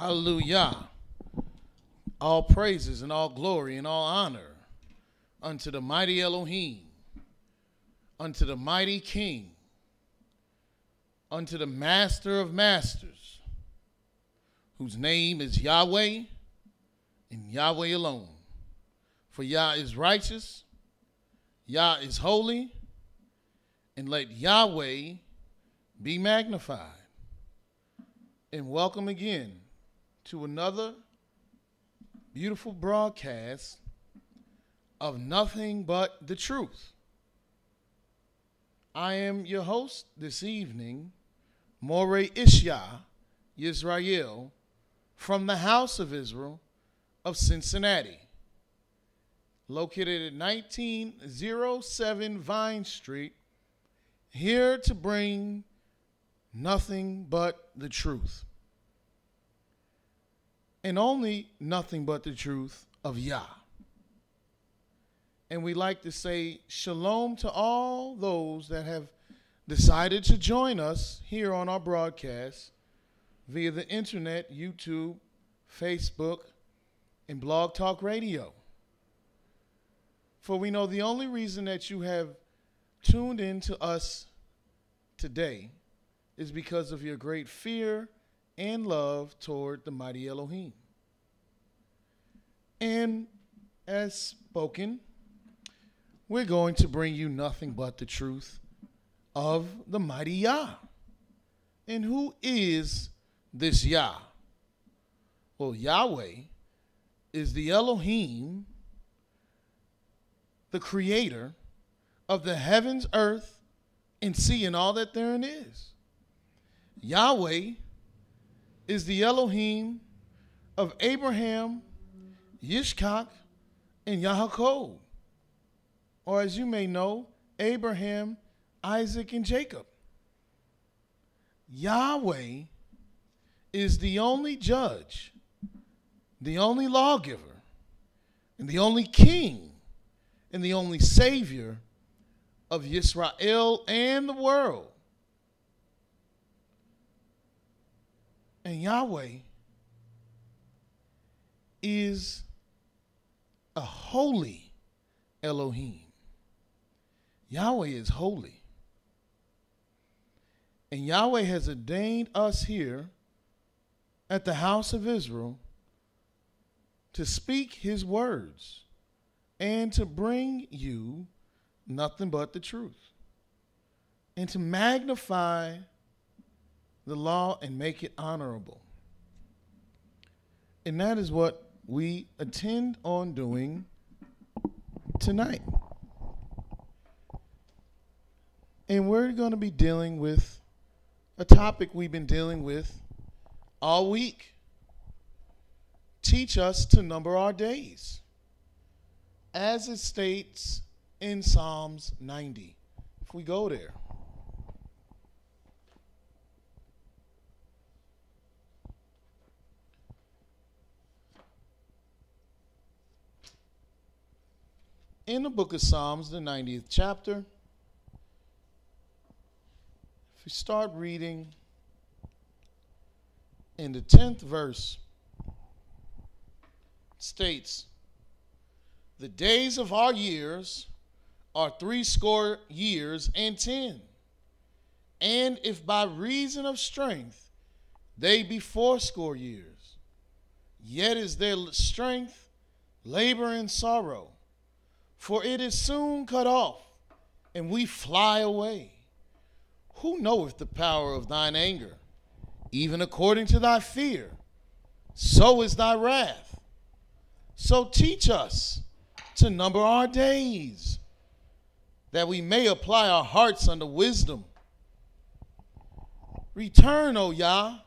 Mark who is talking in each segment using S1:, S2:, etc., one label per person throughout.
S1: Hallelujah. All praises and all glory and all honor unto the mighty Elohim, unto the mighty King, unto the Master of Masters, whose name is Yahweh and Yahweh alone. For Yah is righteous, Yah is holy, and let Yahweh be magnified. And welcome again to another beautiful broadcast of Nothing But the Truth. I am your host this evening, Mowreh IshiYAH, YIsraEL, from the House of Israel of Cincinnati, located at 1907 Vine Street, here to bring nothing but the truth. And only nothing but the truth of Yah. And we like to say shalom to all those that have decided to join us here on our broadcast via the internet, YouTube, Facebook, and Blog Talk Radio. For we know the only reason that you have tuned in to us today is because of your great fear and love toward the mighty Elohim. And as spoken, we're going to bring you nothing but the truth of the mighty Yah. And who is this Yah? Well, Yahweh is the Elohim, the creator of the heavens, earth, and sea, and all that therein is. Yahweh is the Elohim of Abraham, Yitzchak, and Yaakov. Or as you may know, Abraham, Isaac, and Jacob. Yahweh is the only judge, the only lawgiver, and the only king, and the only savior of Yisrael and the world. And Yahweh is a holy Elohim. Yahweh is holy. And Yahweh has ordained us here at the house of Israel to speak his words and to bring you nothing but the truth and to magnify the law and make it honorable. And that is what we intend on doing tonight. And we're going to be dealing with a topic we've been dealing with all week. Teach us to number our days, as it states in Psalms 90. If we go there. In the book of Psalms, the 90th chapter, if we start reading in the 10th verse, it states, "The days of our years are 80 years and 10. And if by reason of strength they be 80 years, yet is their strength labor and sorrow. For it is soon cut off, and we fly away. Who knoweth the power of thine anger? Even according to thy fear, so is thy wrath. So teach us to number our days, that we may apply our hearts unto wisdom. Return, O Yah,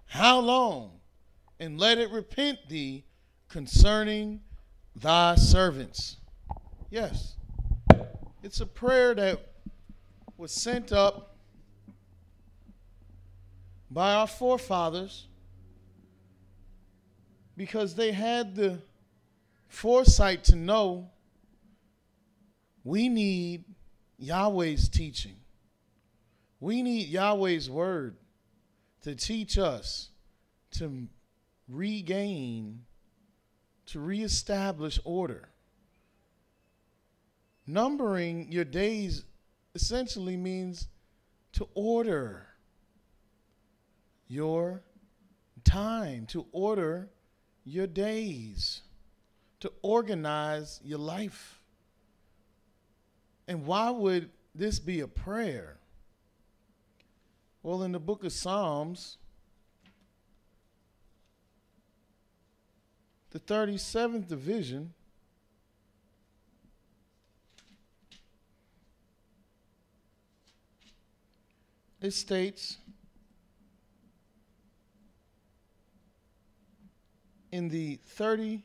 S1: how long? And let it repent thee concerning thy servants." Yes, it's a prayer that was sent up by our forefathers because they had the foresight to know we need Yahweh's teaching. We need Yahweh's word to teach us to regain, to reestablish order. Numbering your days essentially means to order your time, to order your days, to organize your life. And why would this be a prayer? Well, in the book of Psalms, the 37th division, it states in the 30,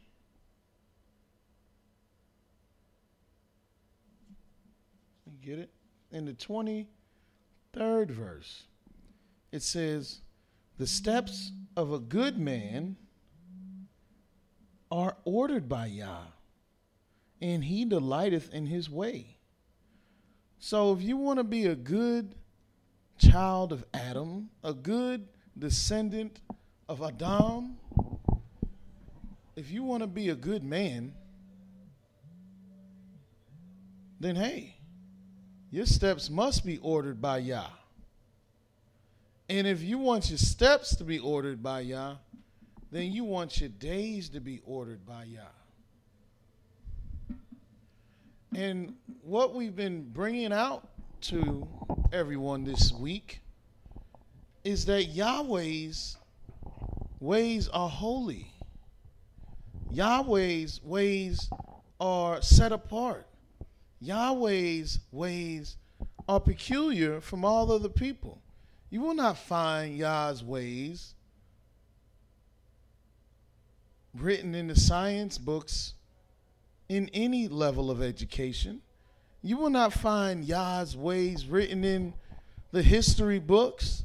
S1: get it? In the 23rd verse, it says, "The steps of a good man are ordered by Yah, and he delighteth in his way." So if you want to be a good child of Adam, a good descendant of Adam, if you want to be a good man, then hey, your steps must be ordered by Yah. And if you want your steps to be ordered by Yah, then you want your days to be ordered by Yah. And what we've been bringing out to everyone this week is that Yahweh's ways are holy. Yahweh's ways are set apart. Yahweh's ways are peculiar from all other people. You will not find Yah's ways written in the science books in any level of education. You will not find Yah's ways written in the history books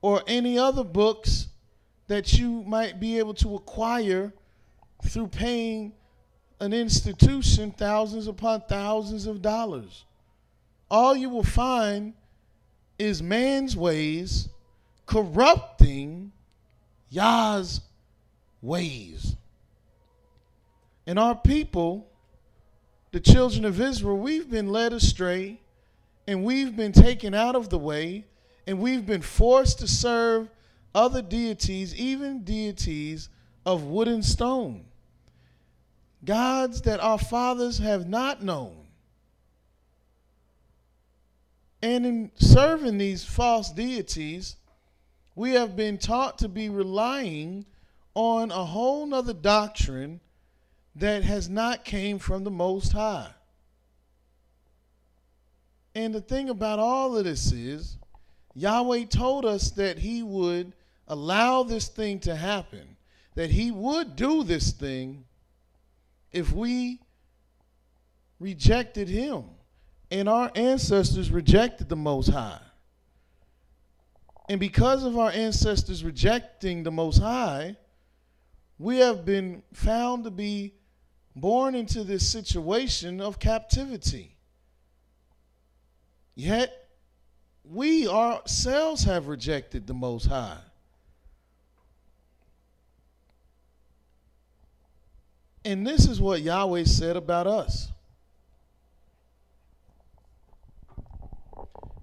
S1: or any other books that you might be able to acquire through paying an institution thousands upon thousands of dollars. All you will find is man's ways corrupting Yah's ways. And our people, the children of Israel, we've been led astray, and we've been taken out of the way, and we've been forced to serve other deities, even deities of wood and stone, gods that our fathers have not known. And in serving these false deities, we have been taught to be relying on a whole nother doctrine that has not came from the Most High. And the thing about all of this is, Yahweh told us that he would allow this thing to happen, that he would do this thing if we rejected him. And our ancestors rejected the Most High. And because of our ancestors rejecting the Most High, we have been found to be born into this situation of captivity. Yet, we ourselves have rejected the Most High. And this is what Yahweh said about us.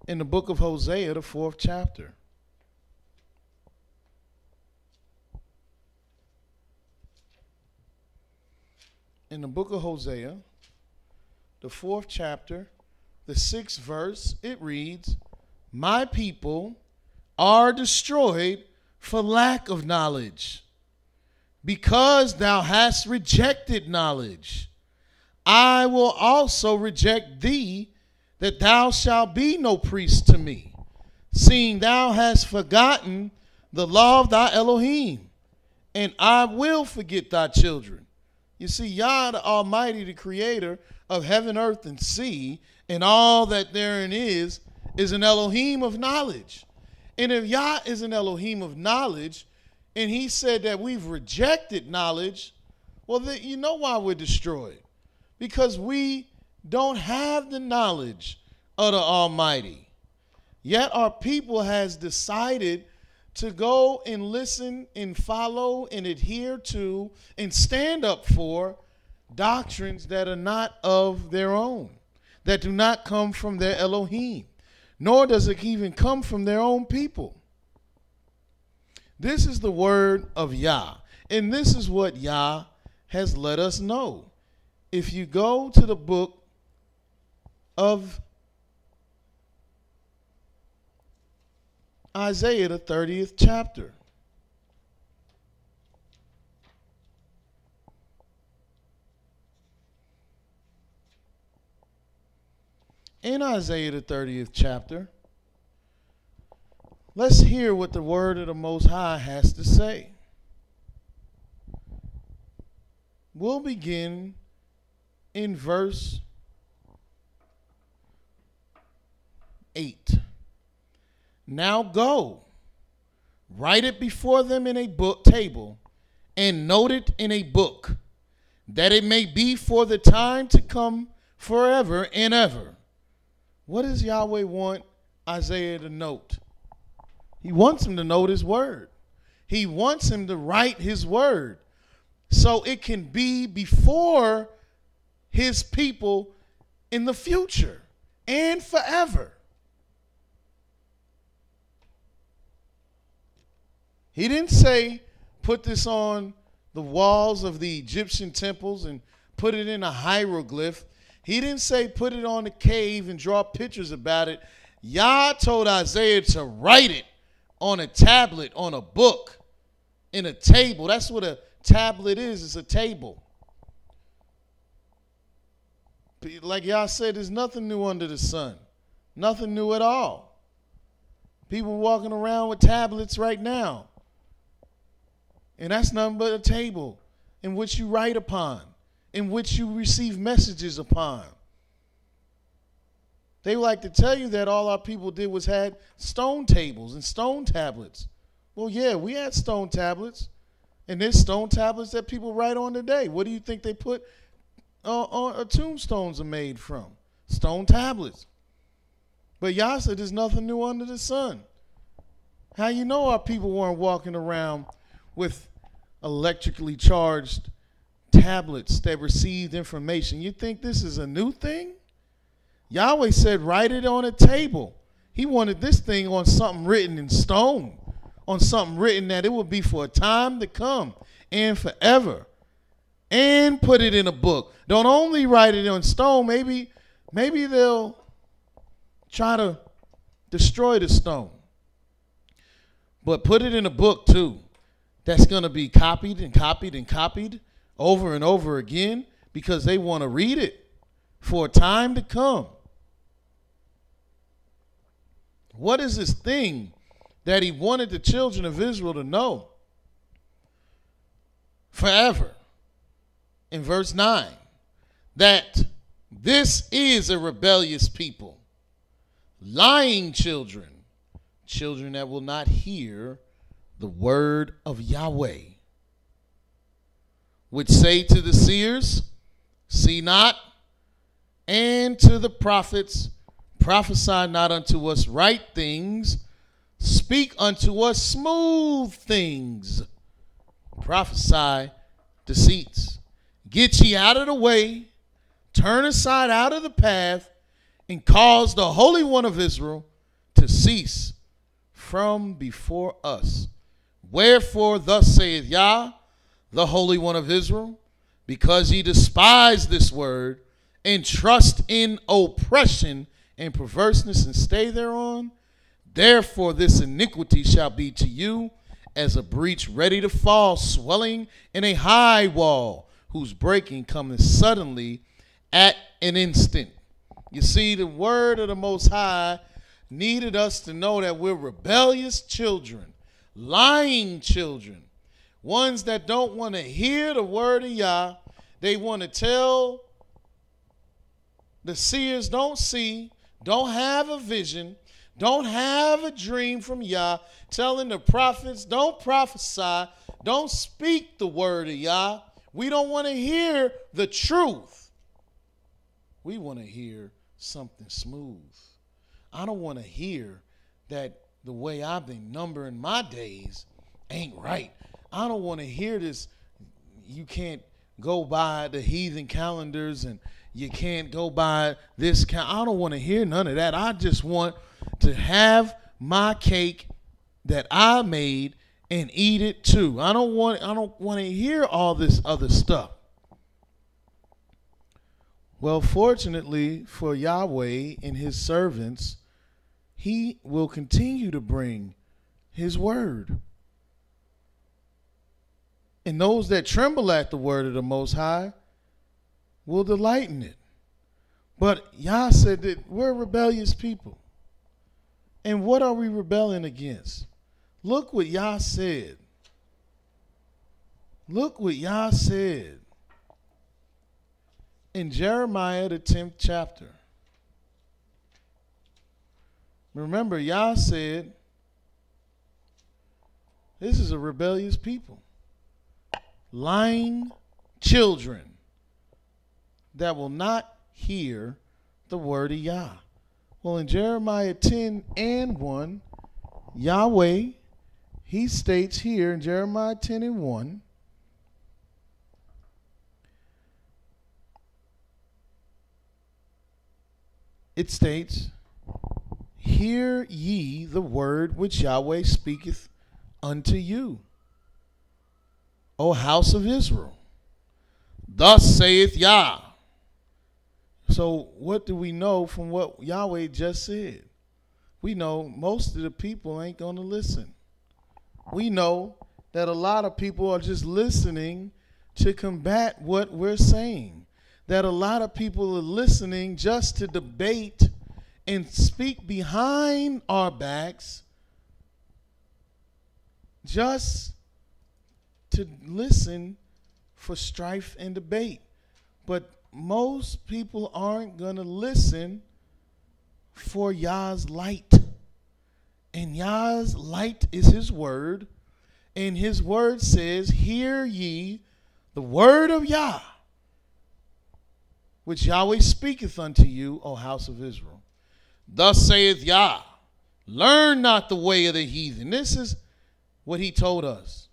S1: In the book of Hosea, the 4th chapter. In the book of Hosea, the 4th chapter, the 6th verse, it reads, "My people are destroyed for lack of knowledge, because thou hast rejected knowledge. I will also reject thee, that thou shalt be no priest to me, seeing thou hast forgotten the law of thy Elohim, and I will forget thy children." You see, Yah, the Almighty, the creator of heaven, earth, and sea, and all that therein is an Elohim of knowledge. And if Yah is an Elohim of knowledge, and he said that we've rejected knowledge, well, then you know why we're destroyed. Because we don't have the knowledge of the Almighty. Yet our people has decided to go and listen and follow and adhere to and stand up for doctrines that are not of their own, that do not come from their Elohim, nor does it even come from their own people. This is the word of Yah, and this is what Yah has let us know. If you go to the book of Isaiah, the 30th chapter. In Isaiah, the 30th chapter, let's hear what the word of the Most High has to say. We'll begin in verse 8. "Now go, write it before them in a book table, and note it in a book, that it may be for the time to come forever and ever." What does Yahweh want Isaiah to note? He wants him to note his word. He wants him to write his word so it can be before his people in the future and forever. He didn't say put this on the walls of the Egyptian temples and put it in a hieroglyph. He didn't say put it on a cave and draw pictures about it. Yah told Isaiah to write it on a tablet, on a book, in a table. That's what a tablet is. It's a table. Like Yah said, there's nothing new under the sun. Nothing new at all. People walking around with tablets right now. And that's nothing but a table in which you write upon, in which you receive messages upon. They like to tell you that all our people did was had stone tables and stone tablets. Well, yeah, we had stone tablets. And there's stone tablets that people write on today. What do you think they put on tombstones are made from? Stone tablets. But Yah said there's nothing new under the sun. How you know our people weren't walking around with electrically charged tablets that received information? You think this is a new thing? Yahweh said, write it on a table. He wanted this thing on something written in stone, on something written that it would be for a time to come and forever. And put it in a book. Don't only write it on stone. Maybe they'll try to destroy the stone. But put it in a book too. That's going to be copied and copied and copied over and over again because they want to read it for a time to come. What is this thing that he wanted the children of Israel to know forever? In verse 9, that this is a rebellious people, lying children, children that will not hear the word of Yahweh, which say to the seers, see not, and to the prophets, prophesy not unto us right things, speak unto us smooth things, prophesy deceits. Get ye out of the way, turn aside out of the path, and cause the Holy One of Israel to cease from before us. Wherefore thus saith Yah, the Holy One of Israel, because ye despise this word, and trust in oppression and perverseness, and stay thereon, therefore this iniquity shall be to you as a breach ready to fall, swelling in a high wall, whose breaking cometh suddenly at an instant. You see, the word of the Most High needed us to know that we're rebellious children, lying children, ones that don't want to hear the word of Yah. They want to tell the seers don't see, don't have a vision, don't have a dream from Yah, telling the prophets don't prophesy, don't speak the word of Yah. We don't want to hear the truth. We want to hear something smooth. I don't want to hear that the way I've been numbering my days ain't right. I don't want to hear this. You can't go by the heathen calendars and you can't go by this. I don't want to hear none of that. I just want to have my cake that I made and eat it too. I don't want to hear all this other stuff. Well, fortunately for Yahweh and his servants, he will continue to bring his word. And those that tremble at the word of the Most High will delight in it. But Yah said that we're rebellious people. And what are we rebelling against? Look what Yah said. Look what Yah said in Jeremiah, the 10th chapter. Remember, Yah said, this is a rebellious people. Lying children that will not hear the word of Yah. Well, in Jeremiah 10 and 1, Yahweh, he states here in Jeremiah 10 and 1, it states, hear ye the word which Yahweh speaketh unto you, O house of Israel. Thus saith Yah. So what do we know from what Yahweh just said? We know most of the people ain't going to listen. We know that a lot of people are just listening to combat what we're saying. That a lot of people are listening just to debate and speak behind our backs, just to listen for strife and debate. But most people aren't going to listen for Yah's light. And Yah's light is his word. And his word says, hear ye the word of Yah, which Yahweh speaketh unto you, O house of Israel. Thus saith Yah, Learn not the way of the heathen. This is what he told us.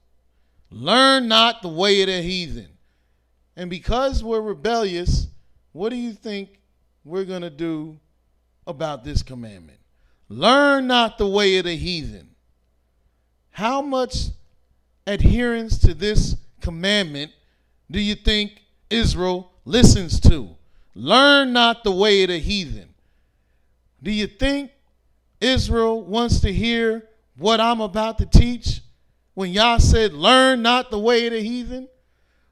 S1: Learn not the way of the heathen. And because we're rebellious, what do you think we're going to do about this commandment? Learn not the way of the heathen. How much adherence to this commandment do you think Israel listens to? Learn not the way of the heathen. Do you think Israel wants to hear what I'm about to teach? When Yah said, learn not the way of the heathen?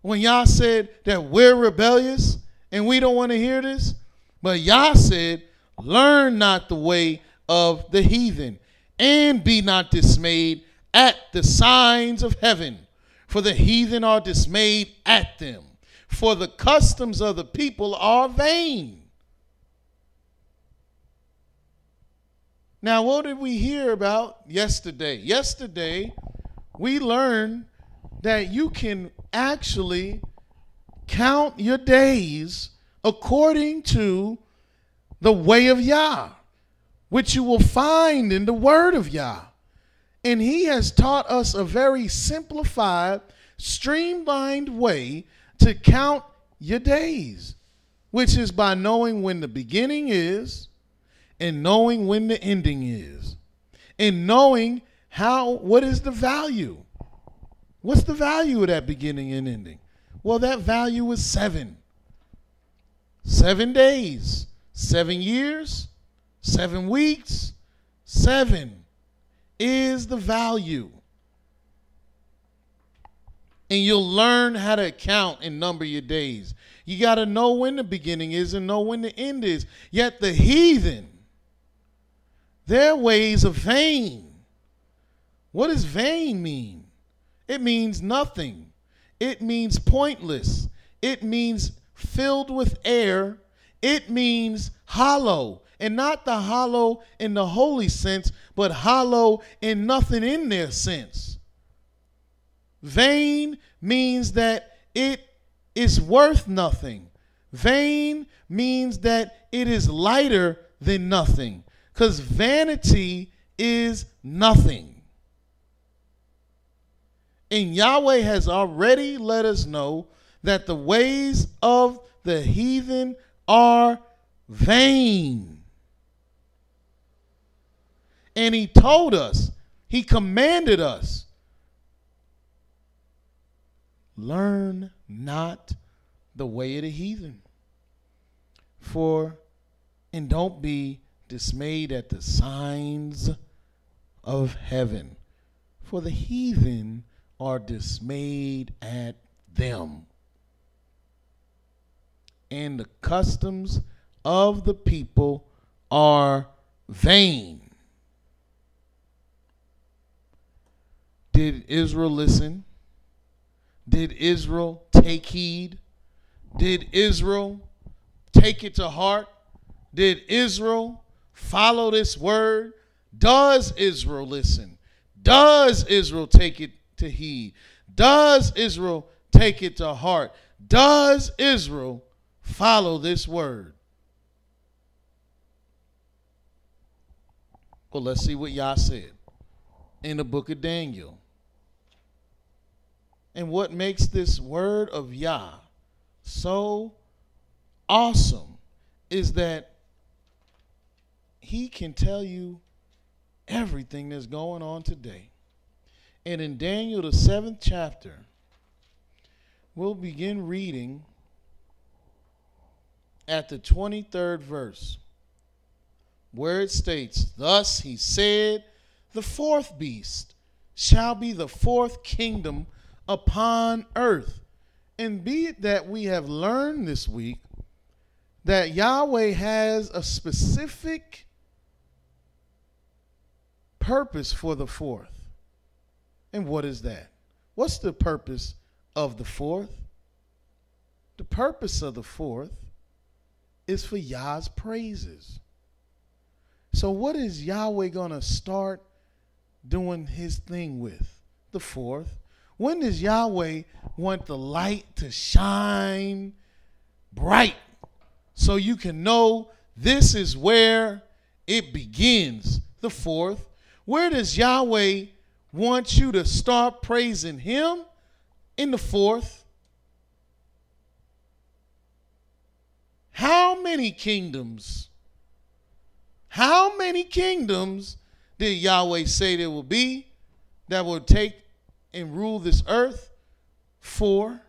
S1: When Yah said that we're rebellious and we don't want to hear this? But Yah said, learn not the way of the heathen, and be not dismayed at the signs of heaven, for the heathen are dismayed at them, for the customs of the people are vain. Now, what did we hear about yesterday? Yesterday, we learned that you can actually count your days according to the way of Yah, which you will find in the word of Yah. And he has taught us a very simplified, streamlined way to count your days, which is by knowing when the beginning is and knowing when the ending is, and knowing what is the value. What's the value of that beginning and ending? Well, that value is 7. 7 days, 7 years, 7 weeks. 7 is the value. And you'll learn how to count and number your days. You got to know when the beginning is and know when the end is. Yet the heathen, their ways are vain. What does vain mean? It means nothing. It means pointless. It means filled with air. It means hollow. And not the hollow in the holy sense, but hollow in nothing in their sense. Vain means that it is worth nothing. Vain means that it is lighter than nothing. Because vanity is nothing. And Yahweh has already let us know that the ways of the heathen are vain. And he told us, he commanded us, learn not the way of the heathen. And don't be dismayed at the signs of heaven. For the heathen are dismayed at them. And the customs of the people are vain. Did Israel listen? Did Israel take heed? Did Israel take it to heart? Did Israel follow this word? Does Israel listen? Does Israel take it to heed? Does Israel take it to heart? Does Israel follow this word? Well, let's see what Yah said in the book of Daniel. And what makes this word of Yah so awesome is that he can tell you everything that's going on today. And in Daniel, the 7th chapter, we'll begin reading at the 23rd verse, where it states, thus he said, the 4th beast shall be the 4th kingdom upon earth. And be it that we have learned this week that Yahweh has a specific purpose for the 4th. And what is that? What's the purpose of the 4th? The purpose of the 4th is for Yah's praises. So what is Yahweh going to start doing his thing with? The 4th. When does Yahweh want the light to shine bright so you can know this is where it begins? the fourth. Where does Yahweh want you to start praising him? In the fourth. How many kingdoms? How many kingdoms did Yahweh say there will be that will take and rule this earth? 4.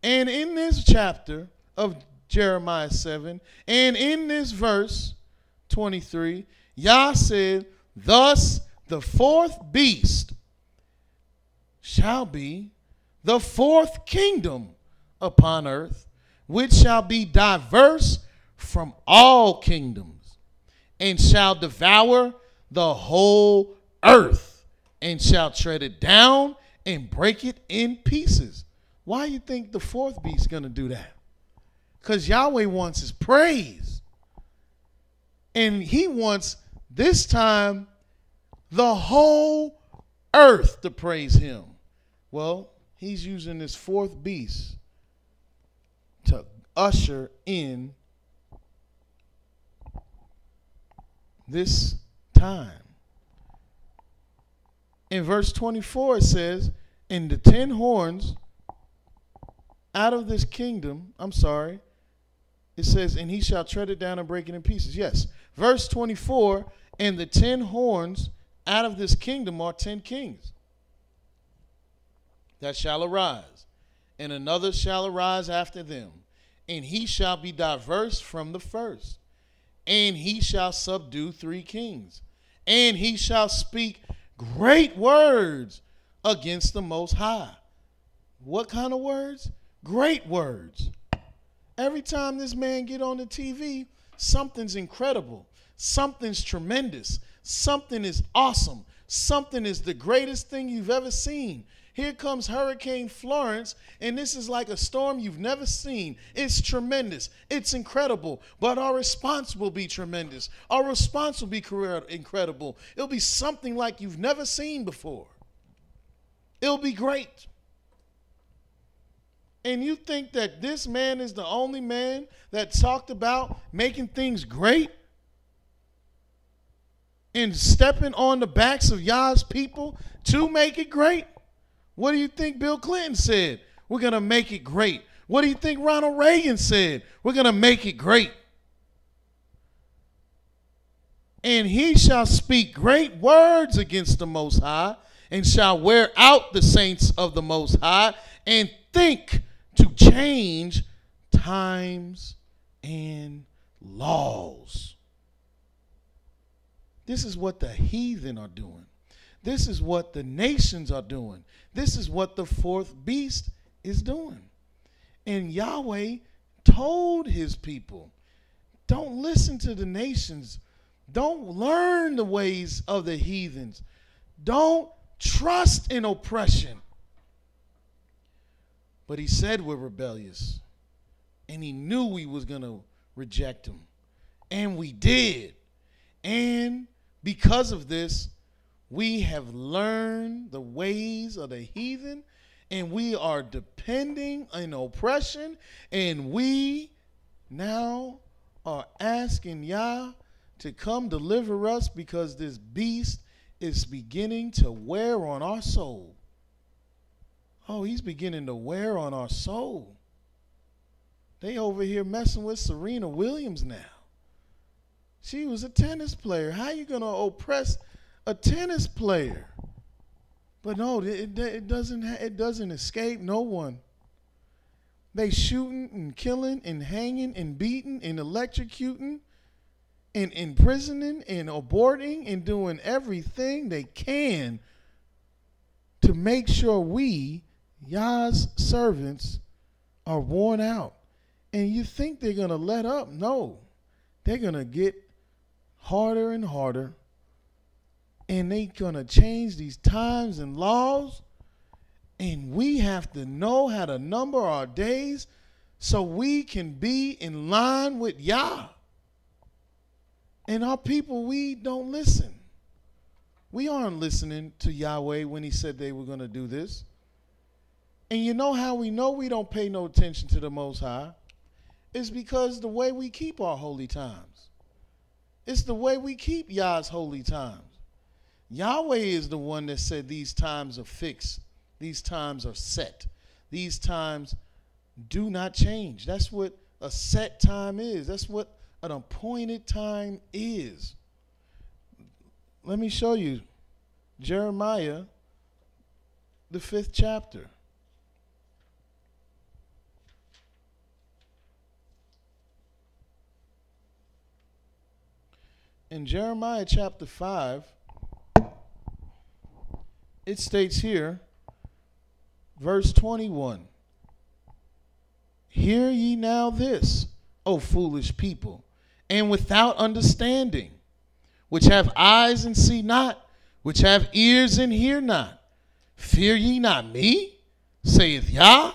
S1: And in this chapter of Jeremiah 7, and in this verse 23, Yah said, thus the fourth beast shall be the fourth kingdom upon earth, which shall be diverse from all kingdoms, and shall devour the whole earth, and shall tread it down and break it in pieces. Why you think the fourth beast going to do that? Because Yahweh wants his praise. And he wants this time the whole earth to praise him. Well, he's using this fourth beast to usher in this time. In verse 24 it says, and the 10 horns out of this kingdom, it says, and he shall tread it down and break it in pieces. Yes. Verse 24, and the 10 horns out of this kingdom are 10 kings that shall arise, and another shall arise after them, and he shall be diverse from the first, and he shall subdue 3 kings, and he shall speak great words against the Most High. What kind of words? Great words. Every time this man get on the TV, something's incredible. Something's tremendous. Something is awesome. Something is the greatest thing you've ever seen. Here comes Hurricane Florence, and this is like a storm you've never seen. It's tremendous. It's incredible. But our response will be tremendous. Our response will be incredible. It'll be something like you've never seen before. It'll be great. And you think that this man is the only man that talked about making things great and stepping on the backs of Yah's people to make it great? What do you think Bill Clinton said? We're going to make it great. What do you think Ronald Reagan said? We're going to make it great. And he shall speak great words against the Most High, and shall wear out the saints of the Most High, and think to change times and laws. This is what the heathen are doing. This is what the nations are doing. This is what the fourth beast is doing. And Yahweh told his people, don't listen to the nations. Don't learn the ways of the heathens. Don't trust in oppression. But he said we're rebellious. And he knew we was going to reject him. And we did. And because of this, we have learned the ways of the heathen. And we are depending on oppression. And we now are asking Yah to come deliver us, because this beast is beginning to wear on our soul. Oh, he's beginning to wear on our soul. They over here messing with Serena Williams now. She was a tennis player. How you going to oppress a tennis player? But no, it doesn't escape no one. They shooting and killing and hanging and beating and electrocuting and imprisoning and aborting and doing everything they can to make sure we, Yah's servants, are worn out. And you think they're going to let up? No. They're going to get harder and harder. And they're going to change these times and laws. And we have to know how to number our days so we can be in line with Yah. And our people, we don't listen. We aren't listening to Yahweh when he said they were going to do this. And you know how we know we don't pay no attention to the Most High? It's because the way we keep our holy times. It's the way we keep Yah's holy times. Yahweh is the one that said these times are fixed. These times are set. These times do not change. That's what a set time is. That's what an appointed time is. Let me show you Jeremiah, the 5th chapter. In Jeremiah chapter 5, it states here, verse 21, "Hear ye now this, O foolish people, and without understanding, which have eyes and see not, which have ears and hear not. Fear ye not me, saith Yah?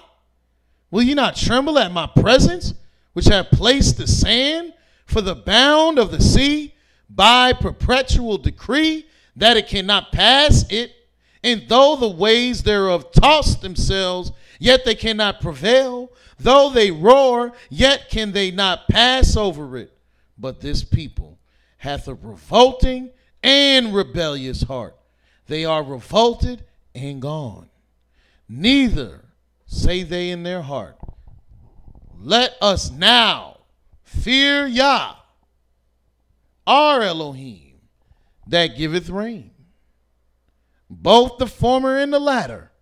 S1: Will ye not tremble at my presence, which have placed the sand for the bound of the sea, by perpetual decree, that it cannot pass it? And though the waves thereof toss themselves, yet they cannot prevail. Though they roar, yet can they not pass over it. But this people hath a revolting and rebellious heart. They are revolted and gone. Neither say they in their heart, let us now fear Yah, our Elohim, that giveth rain, both the former and the latter,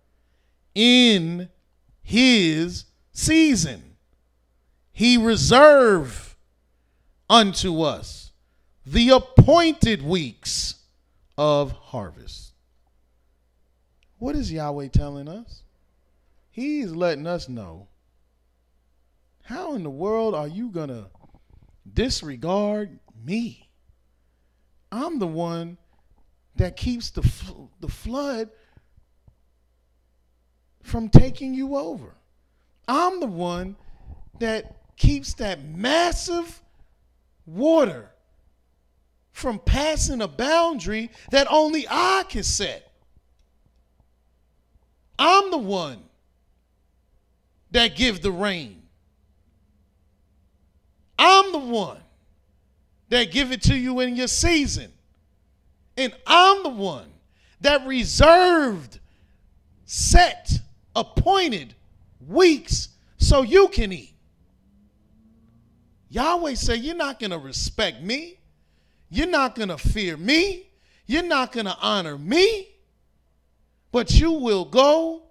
S1: in his season. He reserved unto us the appointed weeks of harvest." What is Yahweh telling us? He's letting us know, how in the world are you going to disregard me? I'm the one that keeps the flood from taking you over. I'm the one that keeps that massive water from passing a boundary that only I can set. I'm the one that give the rain. I'm the one that give it to you in your season. And I'm the one that reserved, set, appointed weeks so you can eat. Yahweh say, you're not going to respect me. You're not going to fear me. You're not going to honor me. But you will go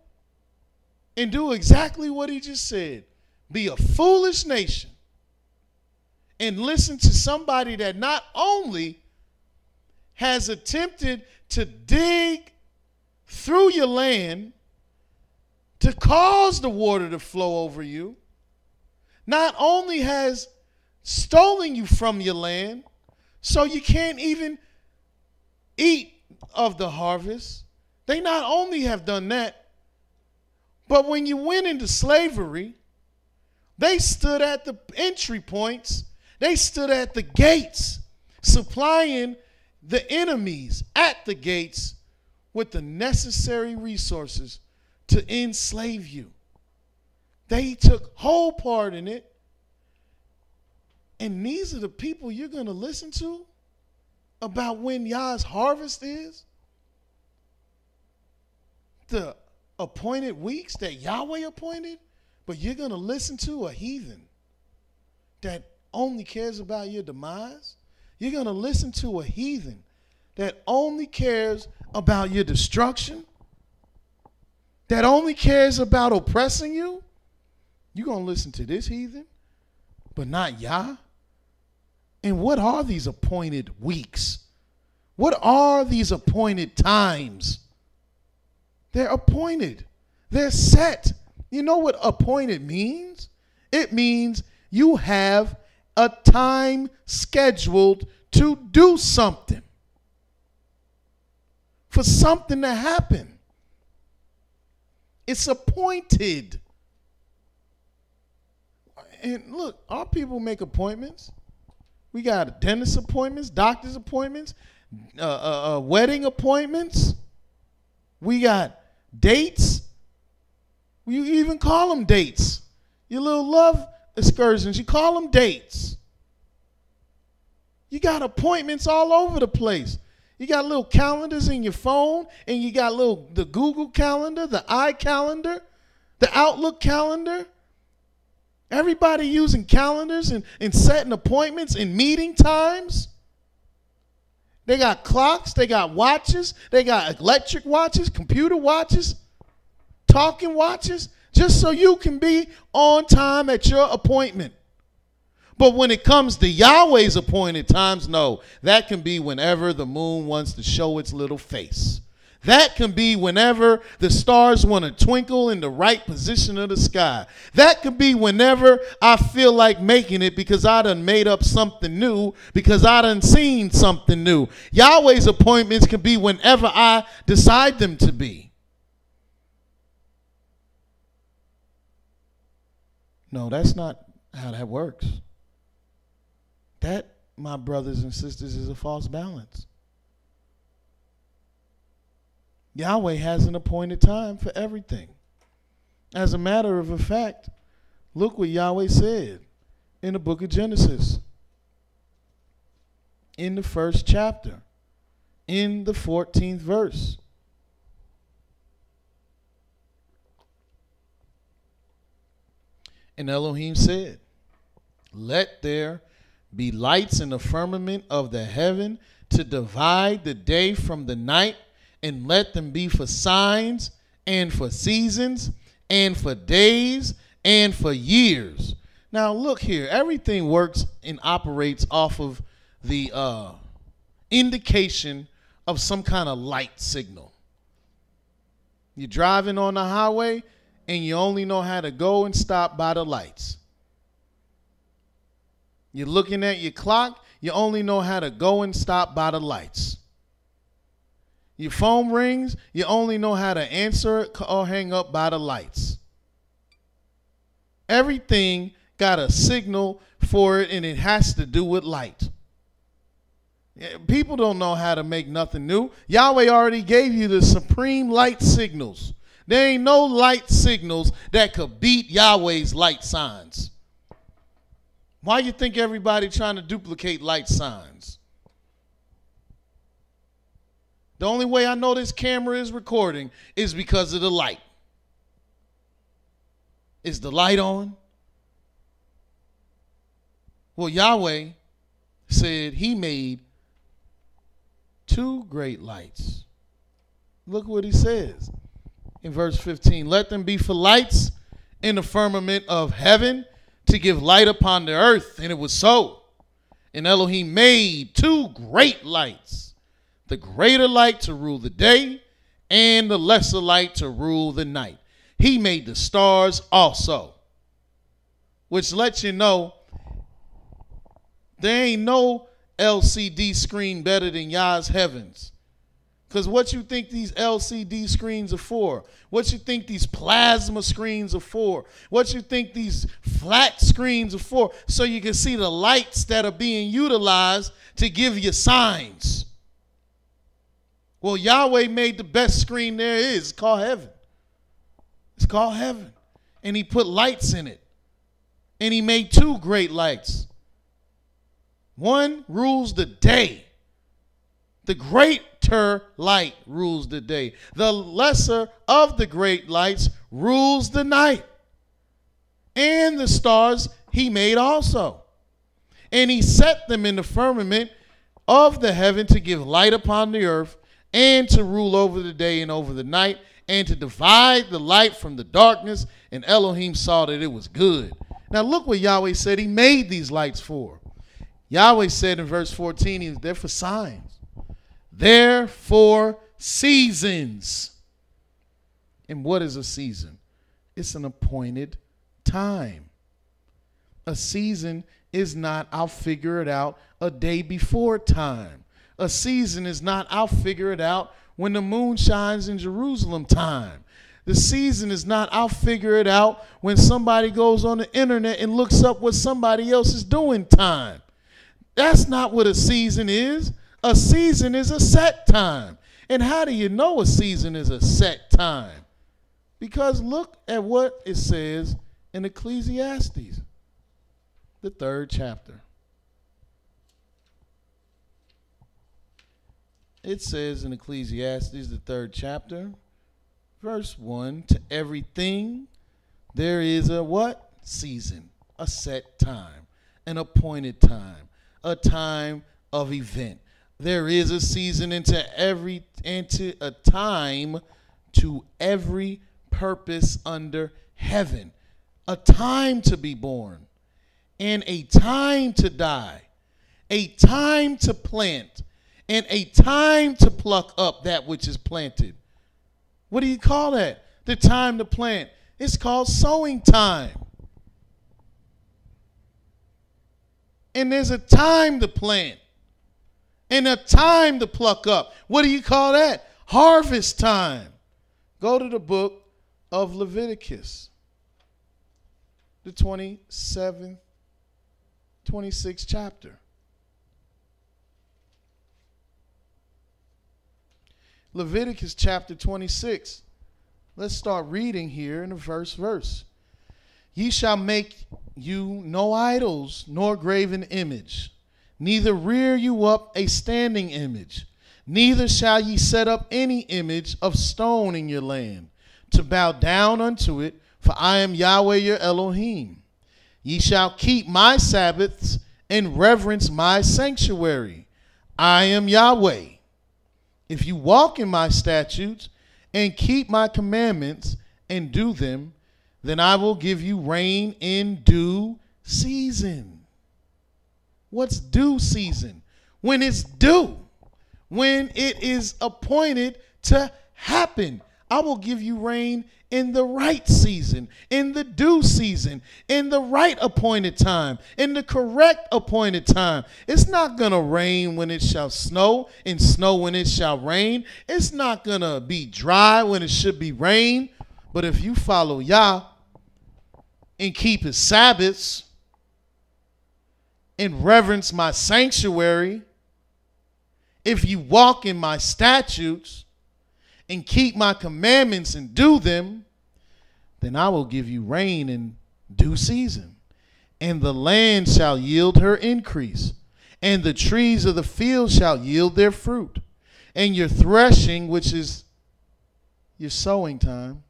S1: and do exactly what he just said. Be a foolish nation and listen to somebody that not only has attempted to dig through your land to cause the water to flow over you, not only has stolen you from your land so you can't even eat of the harvest. They not only have done that, but when you went into slavery, they stood at the entry points. They stood at the gates, supplying the enemies at the gates with the necessary resources to enslave you. They took whole part in it. And these are the people you're going to listen to about when Yah's harvest is? The appointed weeks that Yahweh appointed? But you're going to listen to a heathen that only cares about your demise? You're going to listen to a heathen that only cares about your destruction? That only cares about oppressing you? You're going to listen to this heathen, but not Yah? And what are these appointed weeks? What are these appointed times? They're appointed. They're set. You know what appointed means? It means you have a time scheduled to do something. For something to happen. It's appointed. And look, our people make appointments. We got dentist appointments, doctor's appointments, wedding appointments. We got dates. You even call them dates. Your little love excursions, you call them dates. You got appointments all over the place. You got little calendars in your phone, and you got the Google calendar, the iCalendar, the Outlook calendar. Everybody using calendars and setting appointments and meeting times. They got clocks, they got watches, they got electric watches, computer watches, talking watches, just so you can be on time at your appointment. But when it comes to Yahweh's appointed times, no, that can be whenever the moon wants to show its little face. That can be whenever the stars want to twinkle in the right position of the sky. That can be whenever I feel like making it because I done made up something new, because I done seen something new. Yahweh's appointments can be whenever I decide them to be. No, that's not how that works. That, my brothers and sisters, is a false balance. Yahweh has an appointed time for everything. As a matter of fact, look what Yahweh said in the book of Genesis, in the 1st chapter, in the 14th verse. And Elohim said, "Let there be lights in the firmament of the heaven to divide the day from the night, and let them be for signs and for seasons and for days and for years." Now look here, everything works and operates off of the indication of some kind of light signal. You're driving on the highway and you only know how to go and stop by the lights. You're looking at your clock, you only know how to go and stop by the lights. Your phone rings, you only know how to answer it or hang up by the lights. Everything got a signal for it, and it has to do with light. People don't know how to make nothing new. Yahweh already gave you the supreme light signals. There ain't no light signals that could beat Yahweh's light signs. Why you think everybody trying to duplicate light signs? The only way I know this camera is recording is because of the light. Is the light on? Well, Yahweh said he made 2 great lights. Look what he says in verse 15. "Let them be for lights in the firmament of heaven to give light upon the earth." And it was so. And Elohim made 2 great lights, the greater light to rule the day and the lesser light to rule the night. He made the stars also, which lets you know there ain't no LCD screen better than Yah's heavens. Because what you think these LCD screens are for? What you think these plasma screens are for? What you think these flat screens are for? So you can see the lights that are being utilized to give you signs. Well, Yahweh made the best screen there is. It's called heaven. It's called heaven. And he put lights in it. And he made 2 great lights. One rules the day. The greater light rules the day. The lesser of the great lights rules the night. And the stars he made also. And he set them in the firmament of the heaven to give light upon the earth, and to rule over the day and over the night, and to divide the light from the darkness. And Elohim saw that it was good. Now look what Yahweh said he made these lights for. Yahweh said in verse 14, they're for signs. They're for seasons. And what is a season? It's an appointed time. A season is not, I'll figure it out a day before time. A season is not, I'll figure it out when the moon shines in Jerusalem time. The season is not, I'll figure it out when somebody goes on the internet and looks up what somebody else is doing time. That's not what a season is. A season is a set time. And how do you know a season is a set time? Because look at what it says in Ecclesiastes, the 3rd chapter. It says in Ecclesiastes, the 3rd chapter, verse 1, to everything there is a what? Season, a set time, an appointed time, a time of event. There is a season into a time to every purpose under heaven, a time to be born and a time to die, a time to plant and a time to pluck up that which is planted. What do you call that? The time to plant. It's called sowing time. And there's a time to plant and a time to pluck up. What do you call that? Harvest time. Go to the book of Leviticus, the 26th chapter. Leviticus chapter 26. Let's start reading here in the first verse. Ye shall make you no idols, nor graven image, neither rear you up a standing image, neither shall ye set up any image of stone in your land, to bow down unto it, for I am Yahweh your Elohim. Ye shall keep my Sabbaths and reverence my sanctuary. I am Yahweh. If you walk in my statutes and keep my commandments and do them, then I will give you rain in due season. What's due season? When it's due. When it is appointed to happen. I will give you rain in the right season, in the due season, in the right appointed time, in the correct appointed time. It's not going to rain when it shall snow, and snow when it shall rain. It's not going to be dry when it should be rain. But if you follow Yah and keep his Sabbaths and reverence my sanctuary, if you walk in my statutes and keep my commandments and do them, then I will give you rain in due season, and the land shall yield her increase, and the trees of the field shall yield their fruit, and your threshing, which is your sowing time,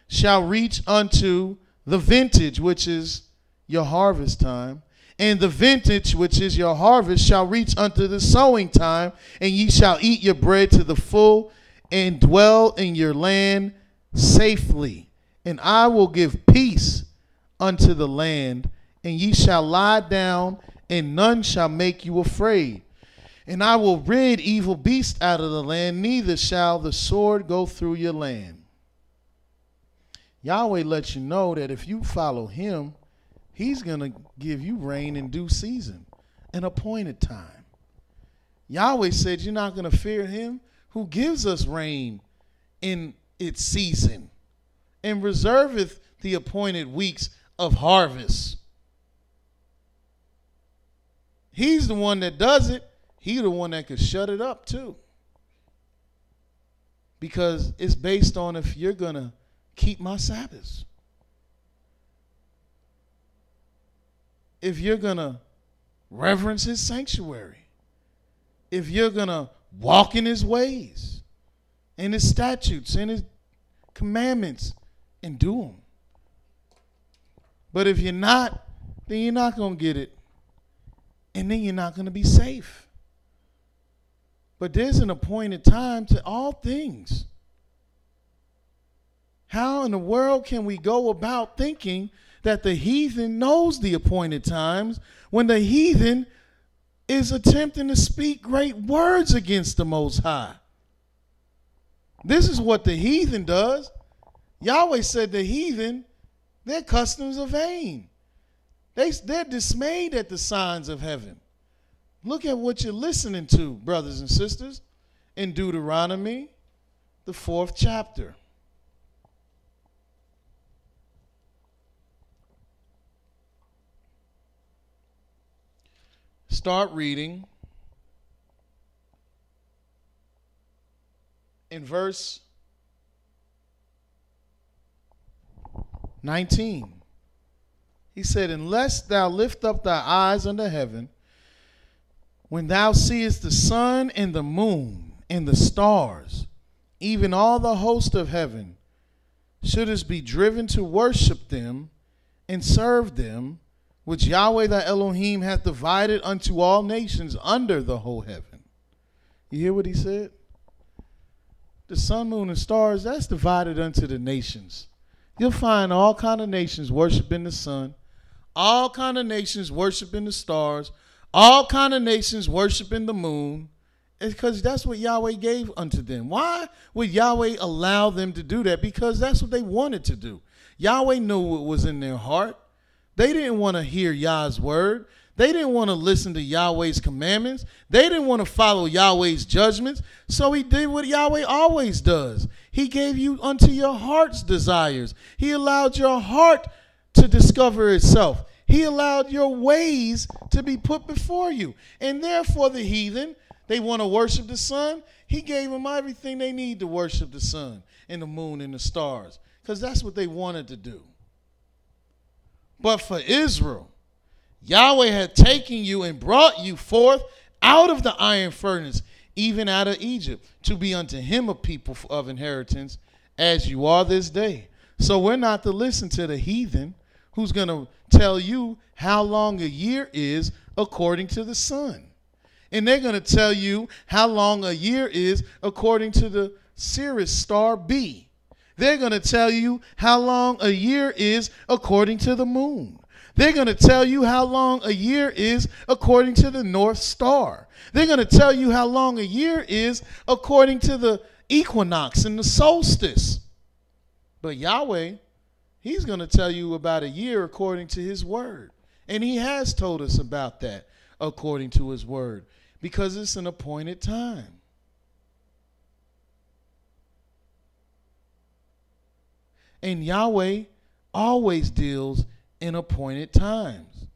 S1: shall reach unto the vintage, which is your harvest time, and the vintage, which is your harvest, shall reach unto the sowing time, and ye shall eat your bread to the full, and dwell in your land safely. And I will give peace unto the land, and ye shall lie down, and none shall make you afraid. And I will rid evil beasts out of the land, neither shall the sword go through your land. Yahweh lets you know that if you follow him, he's going to give you rain in due season, an appointed time. Yahweh said you're not going to fear him who gives us rain in its season and reserveth the appointed weeks of harvest. He's the one that does it. He's the one that could shut it up too. Because it's based on if you're going to keep my Sabbaths. If you're going to reverence his sanctuary. If you're going to walk in his ways and his statutes and his commandments and do them. But if you're not, then you're not going to get it. And then you're not going to be safe. But there's an appointed time to all things. How in the world can we go about thinking that the heathen knows the appointed times when the heathen is attempting to speak great words against the Most High? This is what the heathen does. Yahweh said the heathen, their customs are vain. They're dismayed at the signs of heaven. Look at what you're listening to, brothers and sisters, in Deuteronomy, the 4th chapter. Start reading in verse 19. He said, unless thou lift up thy eyes unto heaven, when thou seest the sun and the moon and the stars, even all the host of heaven, shouldest be driven to worship them and serve them, which Yahweh thy Elohim hath divided unto all nations under the whole heaven. You hear what he said? The sun, moon, and stars, that's divided unto the nations. You'll find all kind of nations worshiping the sun, all kind of nations worshiping the stars, all kind of nations worshiping the moon. It's because that's what Yahweh gave unto them. Why would Yahweh allow them to do that? Because that's what they wanted to do. Yahweh knew what was in their heart. They didn't want to hear Yah's word. They didn't want to listen to Yahweh's commandments. They didn't want to follow Yahweh's judgments. So he did what Yahweh always does. He gave you unto your heart's desires. He allowed your heart to discover itself. He allowed your ways to be put before you. And therefore the heathen, they want to worship the sun. He gave them everything they need to worship the sun and the moon and the stars, because that's what they wanted to do. But for Israel, Yahweh had taken you and brought you forth out of the iron furnace, even out of Egypt, to be unto him a people of inheritance, as you are this day. So we're not to listen to the heathen who's going to tell you how long a year is according to the sun. And they're going to tell you how long a year is according to the Sirius star B. They're going to tell you how long a year is according to the moon. They're going to tell you how long a year is according to the North Star. They're going to tell you how long a year is according to the equinox and the solstice. But Yahweh, he's going to tell you about a year according to his word. And he has told us about that according to his word, because it's an appointed time. And Yahweh always deals in appointed times.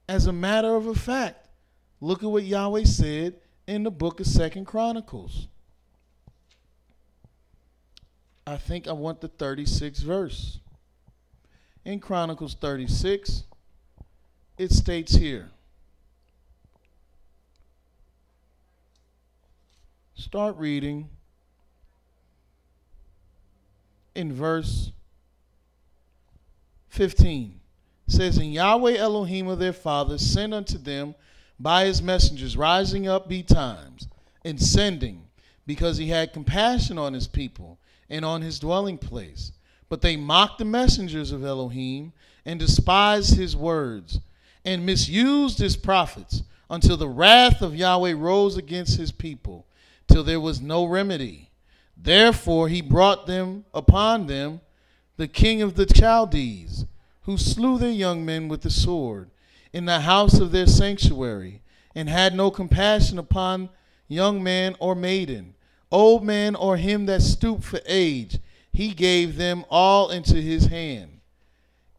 S1: As a matter of fact, look at what Yahweh said in the book of 2 Chronicles. I think I want the 36th verse. In Chronicles 36, it states here. Start reading in verse 15. It says, and Yahweh Elohim of their fathers sent unto them by his messengers, rising up betimes, and sending, because he had compassion on his people and on his dwelling place. But they mocked the messengers of Elohim, and despised his words, and misused his prophets, until the wrath of Yahweh rose against his people, till there was no remedy. Therefore he brought them upon them the king of the Chaldees, who slew their young men with the sword in the house of their sanctuary, and had no compassion upon young man or maiden, old man or him that stooped for age. He gave them all into his hand.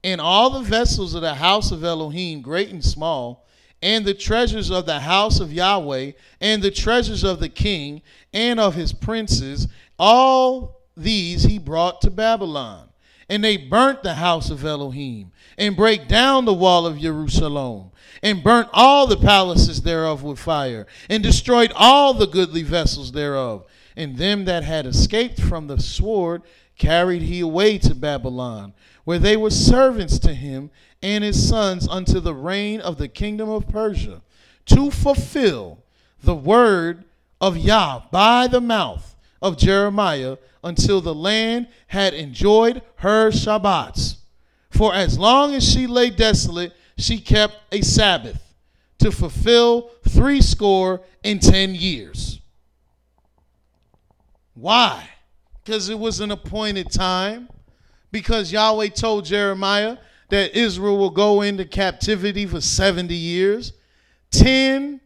S1: And all the vessels of the house of Elohim, great and small, and the treasures of the house of Yahweh, and the treasures of the king and of his princes, all these he brought to Babylon. And they burnt the house of Elohim, and brake down the wall of Jerusalem, and burnt all the palaces thereof with fire, and destroyed all the goodly vessels thereof. And them that had escaped from the sword carried he away to Babylon, where they were servants to him and his sons unto the reign of the kingdom of Persia, to fulfill the word of Yah by the mouth of Jeremiah, until the land had enjoyed her Shabbats. For as long as she lay desolate, she kept a Sabbath, to fulfill 70 years. Why? Because it was an appointed time. Because Yahweh told Jeremiah that Israel will go into captivity for 70 years. 10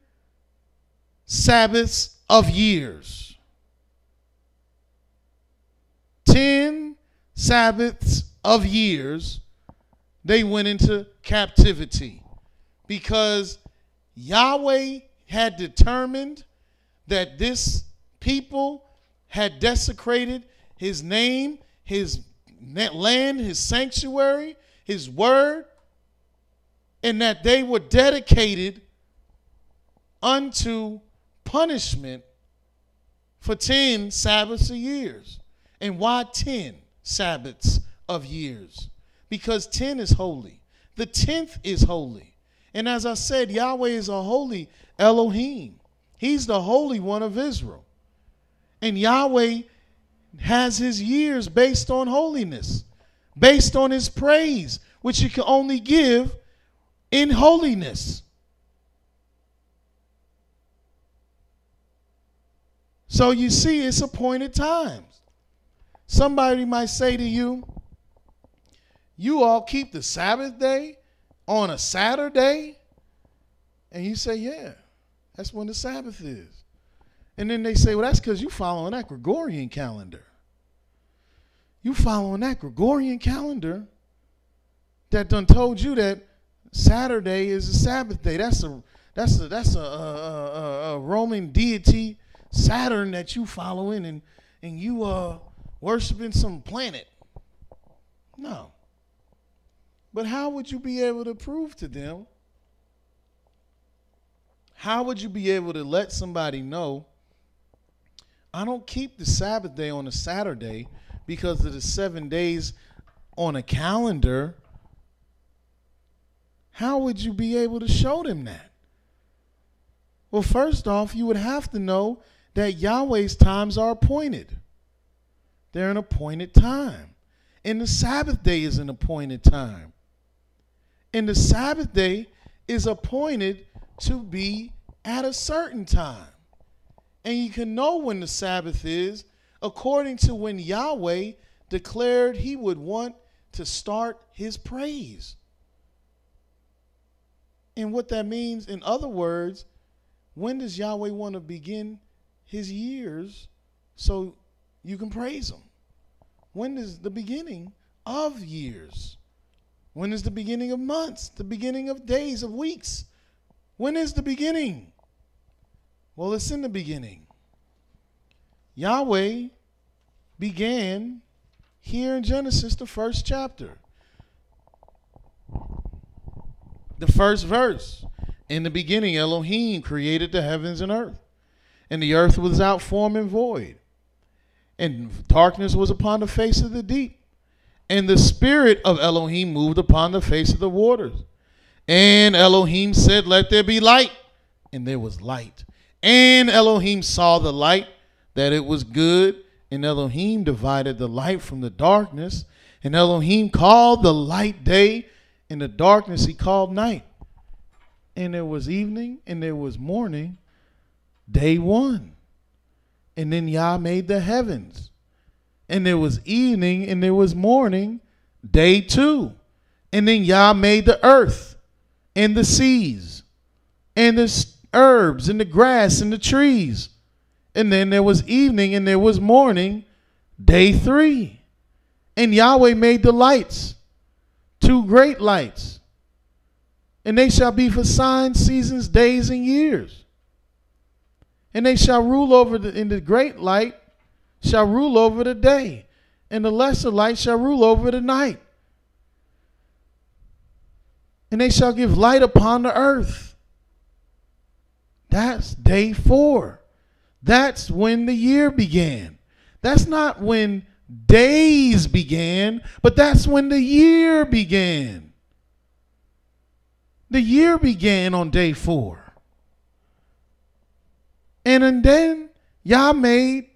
S1: Sabbaths of years. 10 Sabbaths of years they went into captivity, because Yahweh had determined that this people had desecrated his name, his land, his sanctuary, his word, and that they were dedicated unto punishment for 10 Sabbaths of years. And why 10 Sabbaths of years? Because 10 is holy. The 10th is holy. And as I said, Yahweh is a holy Elohim. He's the Holy One of Israel. And Yahweh has his years based on holiness, based on his praise, which he can only give in holiness. So you see, it's appointed times. Somebody might say to you, you all keep the Sabbath day on a Saturday? And you say, yeah, that's when the Sabbath is. And then they say, well, that's because you following that Gregorian calendar. You following that Gregorian calendar that done told you that Saturday is a Sabbath day. That's a Roman deity, Saturn, that you following, and you worshiping some planet. No. But how would you be able to prove to them? How would you be able to let somebody know, I don't keep the Sabbath day on a Saturday because of the 7 days on a calendar? How would you be able to show them that? Well, first off, you would have to know that Yahweh's times are appointed. They're an appointed time. And the Sabbath day is an appointed time. And the Sabbath day is appointed to be at a certain time. And you can know when the Sabbath is according to when Yahweh declared he would want to start his praise. And what that means, in other words, when does Yahweh want to begin his years so you can praise him? When is the beginning of years? When is the beginning of months? The beginning of days, of weeks? When is the beginning? Well, it's in the beginning. Yahweh began here in Genesis, the first chapter. The first verse. In the beginning, Elohim created the heavens and earth. And the earth was without form and void. And darkness was upon the face of the deep. And the spirit of Elohim moved upon the face of the waters. And Elohim said, let there be light. And there was light. And Elohim saw the light, that it was good. And Elohim divided the light from the darkness. And Elohim called the light day, and the darkness he called night. And there was evening and there was morning, day one. And then Yah made the heavens. And there was evening and there was morning, day two. And then Yah made the earth and the seas and the herbs and the grass and the trees. And then there was evening and there was morning, day three. And Yahweh made the lights, 2 great lights. And they shall be for signs, seasons, days, and years. And they shall rule over in the great light shall rule over the day, and the lesser light shall rule over the night. And they shall give light upon the earth. That's day 4. That's when the year began. That's not when days began, but that's when the year began. The year began on day 4. And then Yah made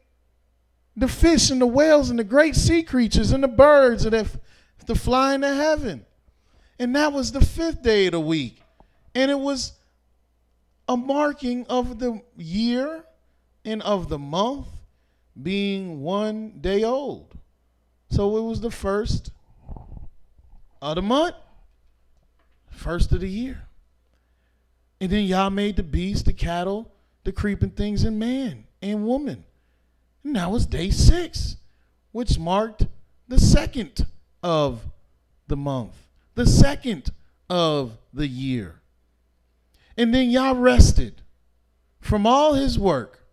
S1: the fish and the whales and the great sea creatures and the birds that fly into heaven. And that was the 5th day of the week. And it was a marking of the year and of the month being 1 day old. So it was the 1st of the month, 1st of the year. And then Yah made the beasts, the cattle, the creeping things, and man and woman. And that was day 6, which marked the 2nd of the month, the 2nd of the year. And then Yah rested from all his work.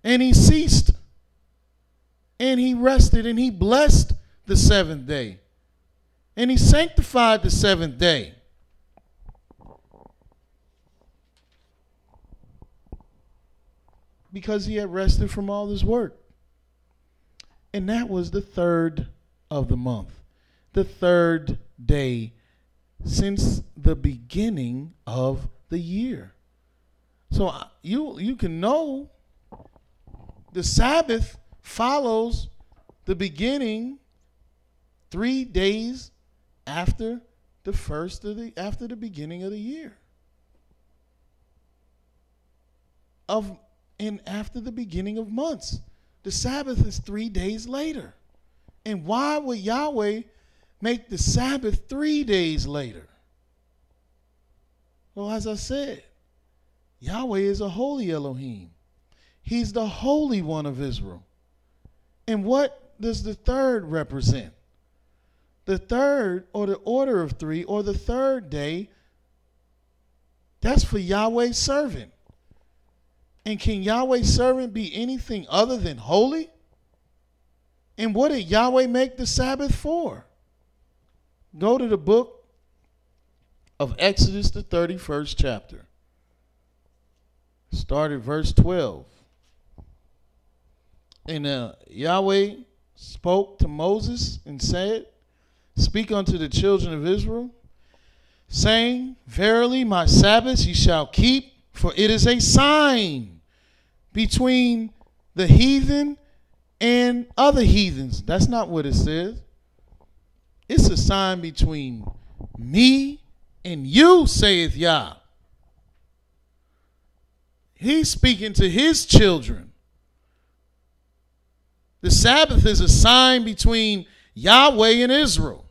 S1: And he ceased. And he rested and he blessed the 7th day. And he sanctified the 7th day. because he had rested from all his work. And that was the third of the month, the third day since the beginning of the year. So you can know the Sabbath follows the beginning 3 days after the beginning of the year. And after the beginning of months. The Sabbath is 3 days later. And why would Yahweh make the Sabbath 3 days later? Well, as I said, Yahweh is a holy Elohim. He's the Holy One of Israel. And what does the third represent? The third, or the order of three, or the third day, that's for Yahweh's servant. And can Yahweh's servant be anything other than holy? And what did Yahweh make the Sabbath for? Go to the book of Exodus, the 31st chapter. Start at verse 12. And Yahweh spoke to Moses and said, Speak unto the children of Israel, saying, Verily my Sabbaths ye shall keep, for it is a sign between the heathen and other heathens. That's not what it says. It's a sign between me and you, saith Yah. He's speaking to his children. The Sabbath is a sign between Yahweh and Israel.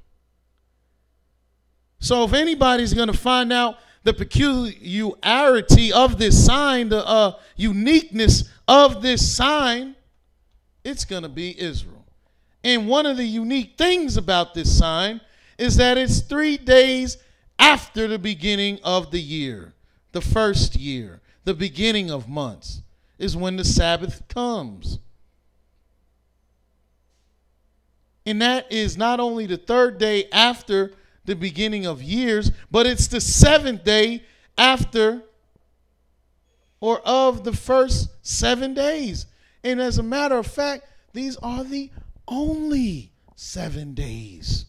S1: So if anybody's going to find out the peculiarity of this sign, the uniqueness of this sign, it's going to be Israel. And one of the unique things about this sign is that it's 3 days after the beginning of the year, the first year, the beginning of months, is when the Sabbath comes. And that is not only the third day after the beginning of years, but it's the seventh day after or of the first 7 days. And as a matter of fact, these are the only 7 days.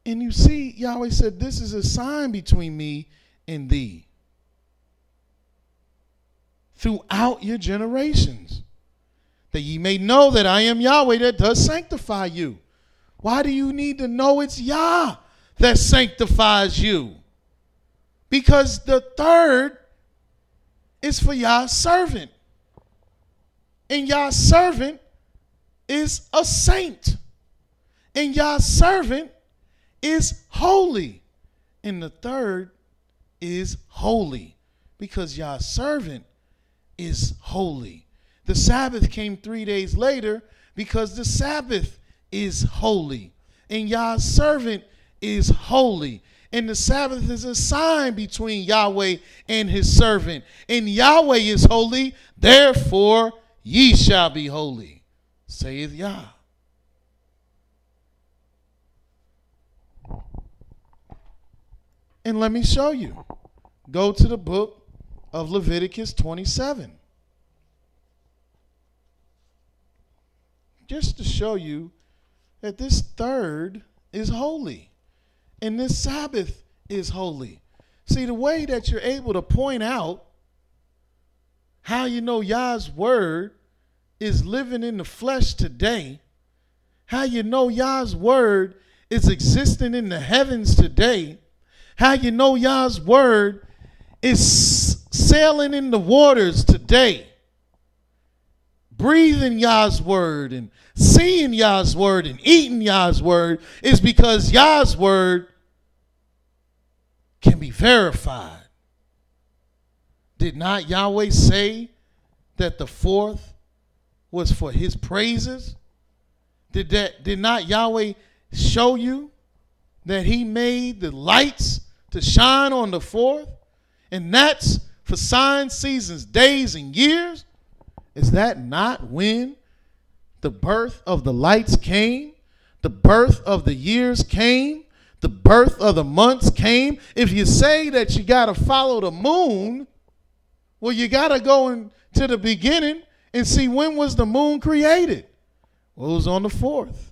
S1: And you see, Yahweh said, this is a sign between me and thee throughout your generations, that ye may know that I am Yahweh that does sanctify you. Why do you need to know it's Yah that sanctifies you? Because the third is for Yah's servant. And Yah's servant is a saint. And Yah's servant is holy. And the third is holy because Yah's servant is holy. The Sabbath came 3 days later because the Sabbath is holy. And Yah's servant is holy. And the Sabbath is a sign between Yahweh and his servant. And Yahweh is holy, therefore ye shall be holy, saith Yah. And let me show you. Go to the book of Leviticus 27. Just to show you that this third is holy. And this Sabbath is holy. See, the way that you're able to point out how you know Yah's word is living in the flesh today, how you know Yah's word is existing in the heavens today, how you know Yah's word is sailing in the waters today, breathing Yah's word and seeing Yah's word and eating Yah's word, is because Yah's word can be verified. Did not Yahweh say that the fourth was for his praises? Did not Yahweh show you that he made the lights to shine on the fourth? And that's for signs, seasons, days, and years? Is that not when the birth of the lights came? The birth of the years came? The birth of the months came. If you say that you got to follow the moon, well, you got to go into the beginning and see when was the moon created. Well, it was on the 4th.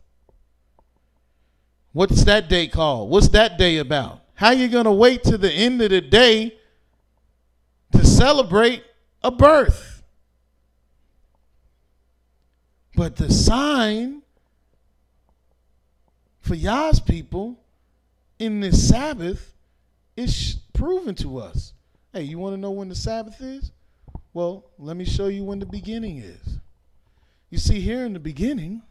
S1: What's that day called? What's that day about? How you going to wait to the end of the day to celebrate a birth? But the sign for Yah's people in this Sabbath is proven to us. Hey, you want to know when the Sabbath is? Well, let me show you when the beginning is. You see, here in the beginning,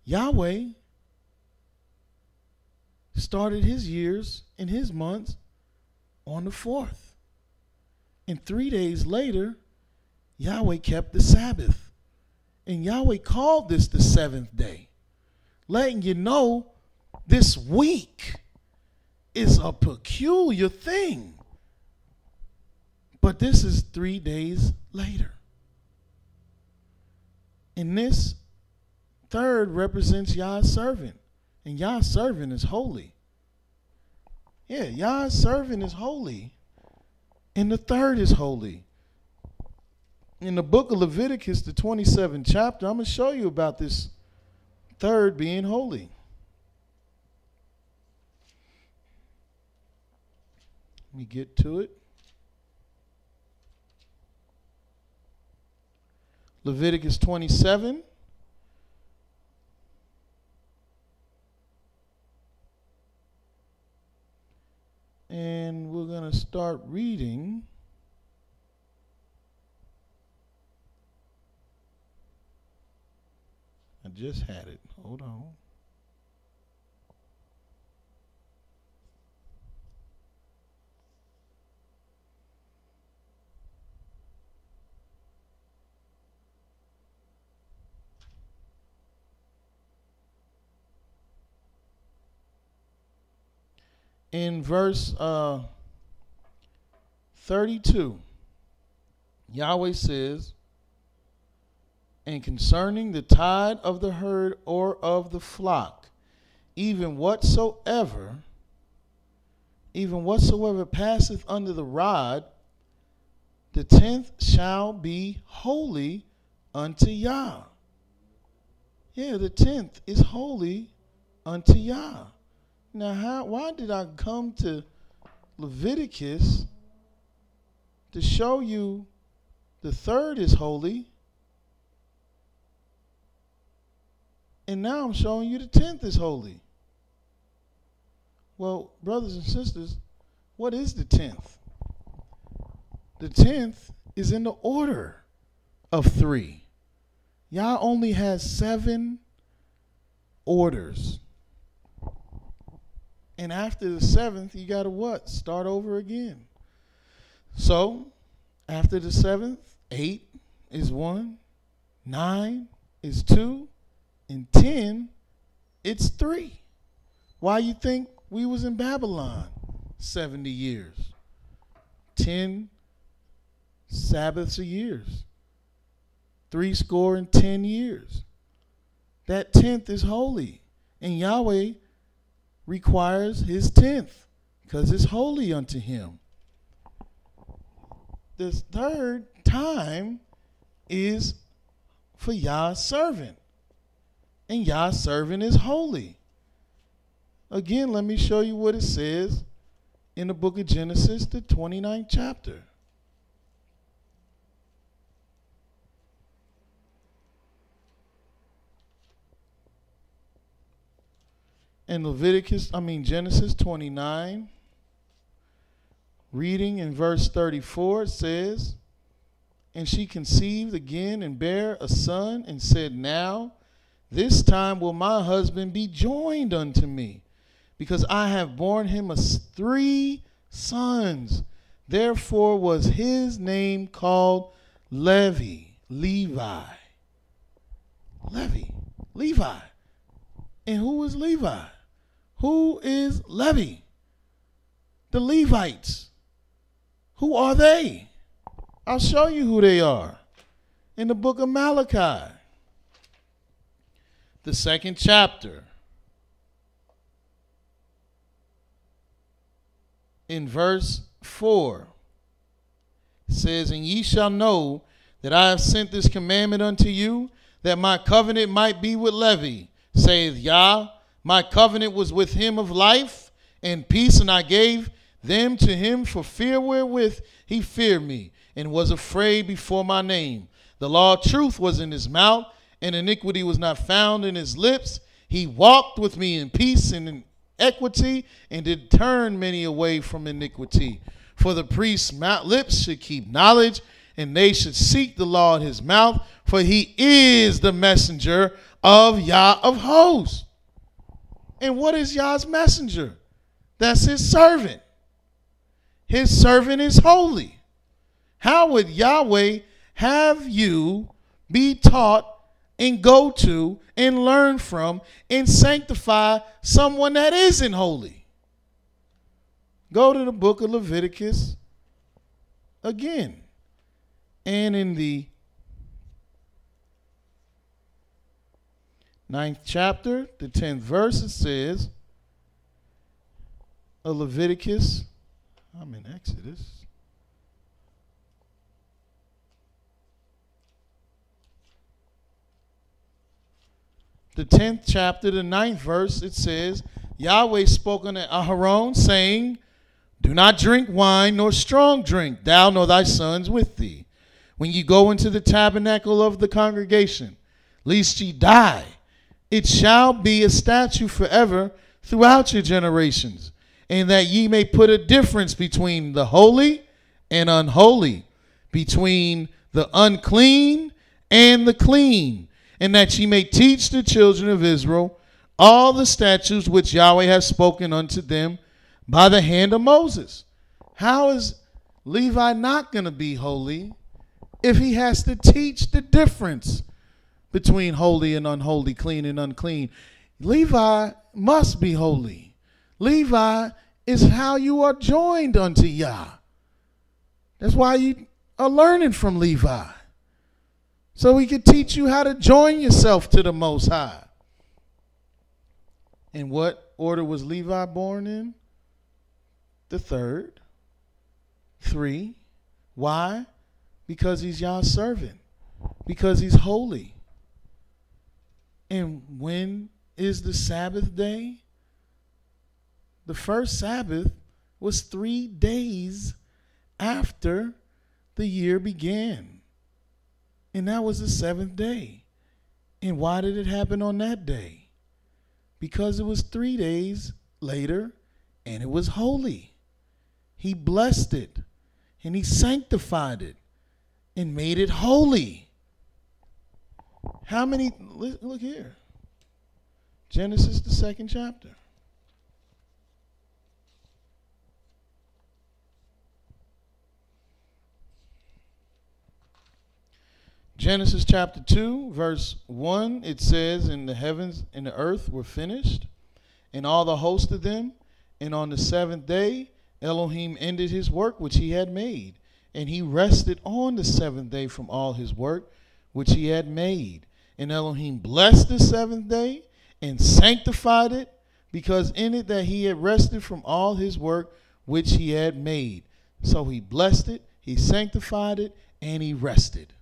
S1: Yahweh started his years and his months on the 4th. And 3 days later, Yahweh kept the Sabbath. And Yahweh called this the 7th day, letting you know this week is a peculiar thing. But this is 3 days later. And this third represents Yah's servant. And Yah's servant is holy. Yeah, Yah's servant is holy. And the third is holy. In the book of Leviticus, the 27th chapter, I'm going to show you about this third being holy. Let me get to it. Leviticus 27. And we're going to start reading I just had it. Hold on. In verse 32, Yahweh says, and concerning the tithe of the herd or of the flock, even whatsoever passeth under the rod, the 10th shall be holy unto Yah. Yeah, the 10th is holy unto Yah. Now, why did I come to Leviticus to show you the third is holy, and now I'm showing you the 10th is holy? Well, brothers and sisters, what is the 10th? The 10th is in the order of 3. Yah only has 7 orders. And after the 7th, you got to what? Start over again. So, after the 7th, 8 is 1, 9 is 2, and 10, it's 3. Why you think we was in Babylon 70 years? 10 Sabbaths a year. 70 years. That 10th is holy. And Yahweh requires his 10th because it's holy unto him. This third time is for Yah's servant. And Yah's servant is holy. Again, let me show you what it says in the book of Genesis, the 29th chapter. In Genesis 29, reading in verse 34, it says, and she conceived again and bare a son and said, now this time will my husband be joined unto me, because I have borne him 3 sons. Therefore was his name called Levi. Levi. And who is Levi? Who is Levi? The Levites. Who are they? I'll show you who they are. In the book of Malachi, the 2nd chapter. in verse 4. It says, and ye shall know that I have sent this commandment unto you, that my covenant might be with Levi, saith Yah. My covenant was with him of life and peace, and I gave them to him for fear wherewith he feared me, and was afraid before my name. The law of truth was in his mouth, and iniquity was not found in his lips. He walked with me in peace and in equity, and did turn many away from iniquity. For the priest's lips should keep knowledge, and they should seek the law in his mouth, for he is the messenger of Yah of hosts. And what is Yah's messenger? That's his servant. His servant is holy. How would Yahweh have you be taught and go to and learn from and sanctify someone that isn't holy? Go to the book of Leviticus again. And in the 9th chapter, the 10th verse, it says, Leviticus, I'm in Exodus. The 10th chapter, the 9th verse, it says, Yahweh spoke unto Aharon, saying, do not drink wine nor strong drink, thou nor thy sons with thee, when ye go into the tabernacle of the congregation, lest ye die. It shall be a statute forever throughout your generations, and that ye may put a difference between the holy and unholy, between the unclean and the clean, and that ye may teach the children of Israel all the statutes which Yahweh has spoken unto them by the hand of Moses. How is Levi not going to be holy if he has to teach the difference between holy and unholy, clean and unclean? Levi must be holy. Levi is how you are joined unto Yah. That's why you are learning from Levi, so he could teach you how to join yourself to the Most High. And what order was Levi born in? The third. 3. Why? Because he's Yah's servant. Because he's holy. And when is the Sabbath day? The first Sabbath was 3 days after the year began. And that was the 7th day. And why did it happen on that day? Because it was 3 days later, and it was holy. He blessed it, and he sanctified it, and made it holy. How many, look here. Genesis, the 2nd chapter. Genesis chapter 2, verse 1, it says, and the heavens and the earth were finished, and all the host of them. And on the 7th day, Elohim ended his work which he had made. And he rested on the 7th day from all his work which he had made. And Elohim blessed the 7th day and sanctified it, because in it that he had rested from all his work which he had made. So he blessed it, he sanctified it, and he rested.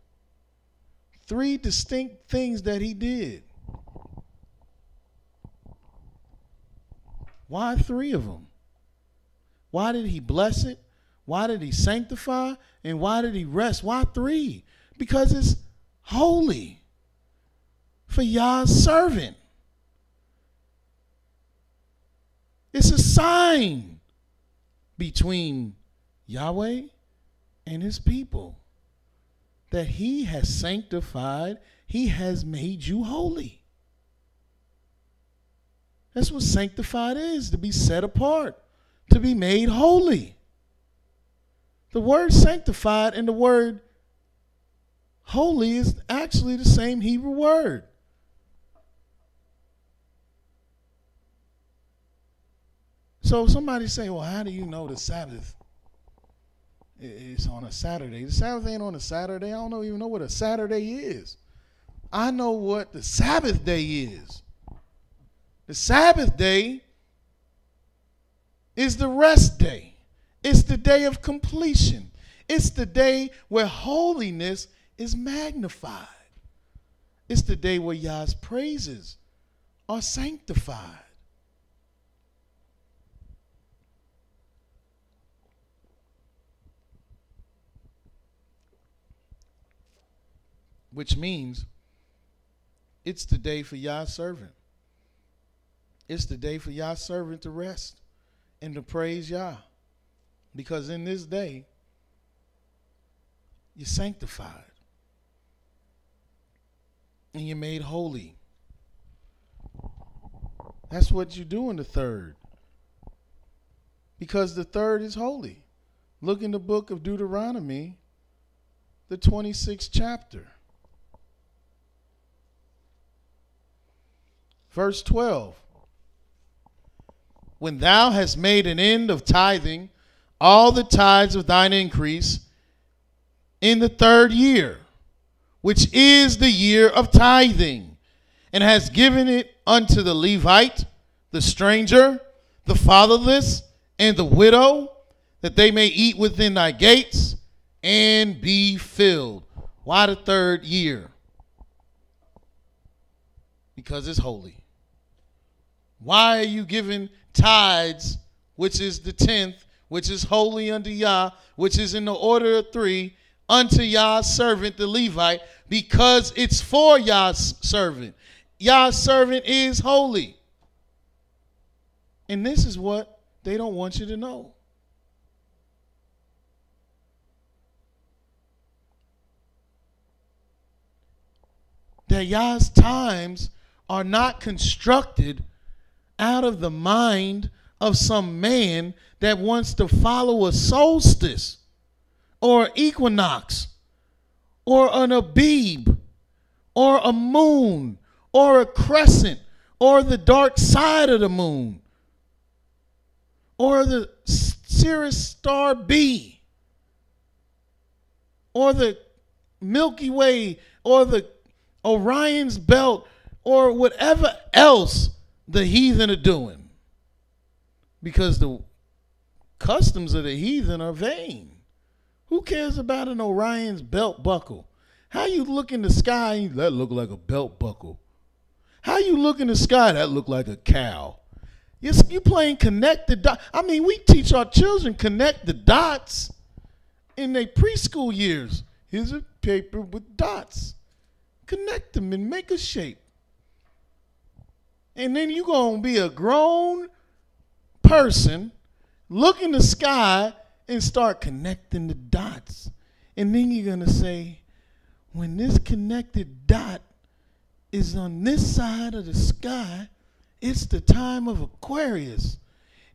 S1: 3 distinct things that he did. Why 3 of them? Why did he bless it? Why did he sanctify? And why did he rest? Why 3? Because it's holy for Yah's servant. It's a sign between Yahweh and his people that he has sanctified, he has made you holy. That's what sanctified is, to be set apart, to be made holy. The word sanctified and the word holy is actually the same Hebrew word. So somebody say, well, how do you know the Sabbath is on a Saturday? The Sabbath ain't on a Saturday. I don't even know what a Saturday is. I know what the Sabbath day is. The Sabbath day is the rest day. It's the day of completion. It's the day where holiness is magnified. It's the day where Yah's praises are sanctified. Which means it's the day for Yah's servant. It's the day for Yah's servant to rest and to praise Yah. Because in this day, you're sanctified. And you're made holy. That's what you do in the third. Because the third is holy. Look in the book of Deuteronomy, the 26th chapter. Verse 12. When thou hast made an end of tithing all the tithes of thine increase in the third year, which is the year of tithing, and hast given it unto the Levite, the stranger, the fatherless, and the widow, that they may eat within thy gates and be filled. Why the third year? Because it's holy. Why are you giving tithes, which is the 10th, which is holy unto Yah, which is in the order of 3, unto Yah's servant, the Levite? Because it's for Yah's servant. Yah's servant is holy. And this is what they don't want you to know. That Yah's times are not constructed out of the mind of some man that wants to follow a solstice or equinox or an Abib or a moon or a crescent or the dark side of the moon or the Sirius star B or the Milky Way or the Orion's belt or whatever else the heathen are doing. Because the customs of the heathen are vain. Who cares about an Orion's belt buckle? How you look in the sky, that look like a belt buckle. How you look in the sky, that look like a cow. You playing connect the dots. I mean, we teach our children connect the dots in their preschool years. Here's a paper with dots. Connect them and make a shape. And then you're going to be a grown person, look in the sky and start connecting the dots. And then you're going to say, when this connected dot is on this side of the sky, it's the time of Aquarius.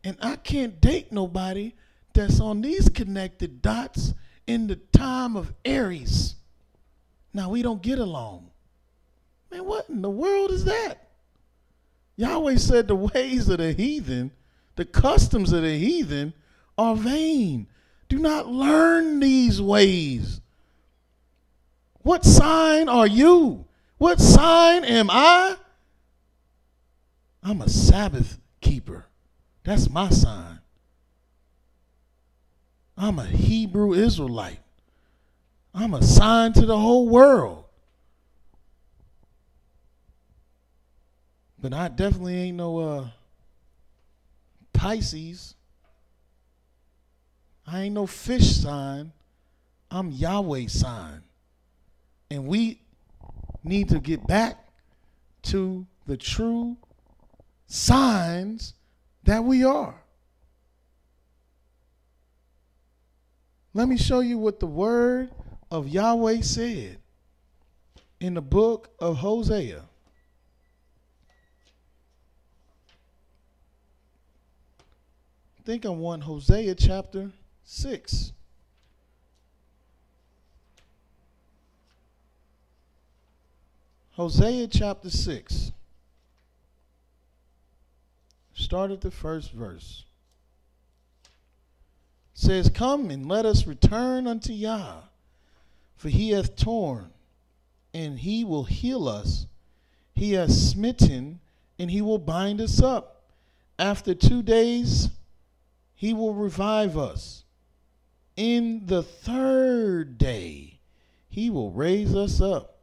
S1: And I can't date nobody that's on these connected dots in the time of Aries. Now, we don't get along. Man, what in the world is that? Yahweh said the ways of the heathen, the customs of the heathen are vain. Do not learn these ways. What sign are you? What sign am I? I'm a Sabbath keeper. That's my sign. I'm a Hebrew Israelite. I'm a sign to the whole world. But I definitely ain't no Pisces. I ain't no fish sign. I'm Yahweh sign. And we need to get back to the true signs that we are. Let me show you what the word of Yahweh said in the book of Hosea. I think I want Hosea chapter 6. Hosea chapter 6. Start at the first verse. It says, come and let us return unto Yah, for he hath torn, and he will heal us. He has smitten, and he will bind us up. After 2 days He will revive us. In the third day, he will raise us up,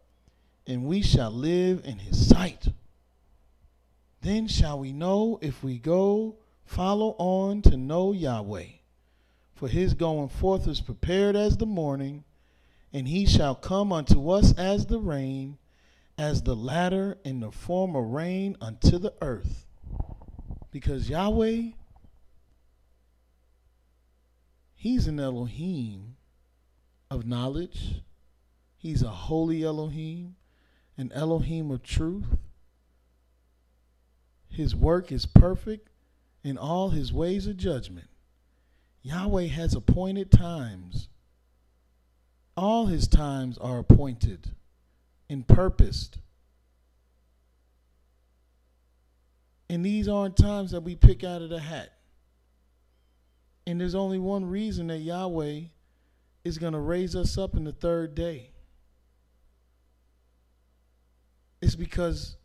S1: and we shall live in his sight. Then shall we know if we go follow on to know Yahweh. For his going forth is prepared as the morning, and he shall come unto us as the rain, as the latter in the form of rain unto the earth. Because Yahweh, he's an Elohim of knowledge. He's a holy Elohim, an Elohim of truth. His work is perfect, and all his ways of judgment. Yahweh has appointed times. All his times are appointed and purposed. And these aren't times that we pick out of the hat. And there's only one reason that Yahweh is going to raise us up in the third day. It's because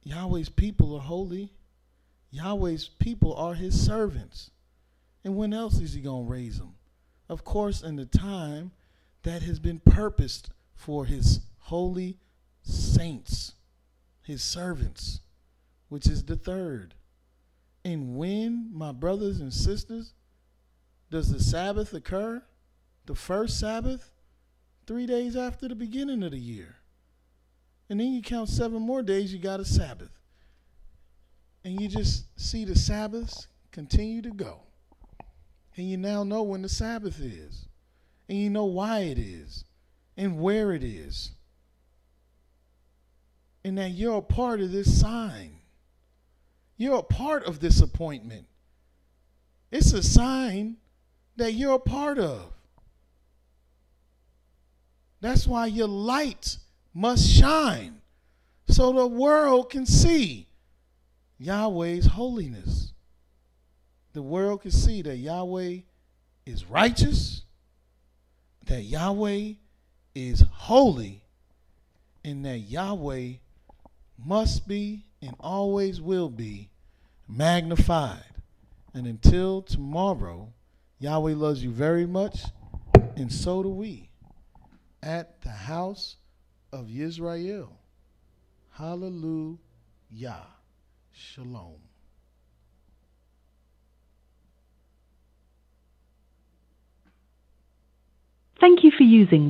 S1: Yahweh's people are holy. Yahweh's people are his servants. And when else is he going to raise them? Of course, in the time that has been purposed for his holy saints, his servants, which is the third. And when, my brothers and sisters, does the Sabbath occur? The first Sabbath? 3 days after the beginning of the year. And then you count 7 more days, you got a Sabbath. And you just see the Sabbaths continue to go. And you now know when the Sabbath is. And you know why it is. And where it is. And that you're a part of this sign. You're a part of this appointment. It's a sign that you're a part of. That's why your light must shine, so the world can see Yahweh's holiness. The world can see that Yahweh is righteous, that Yahweh is holy, and that Yahweh must be and always will be magnified. And until tomorrow, Yahweh loves you very much, and so do we at the house of YIsraEL. Hallelujah. Shalom.
S2: Thank you for using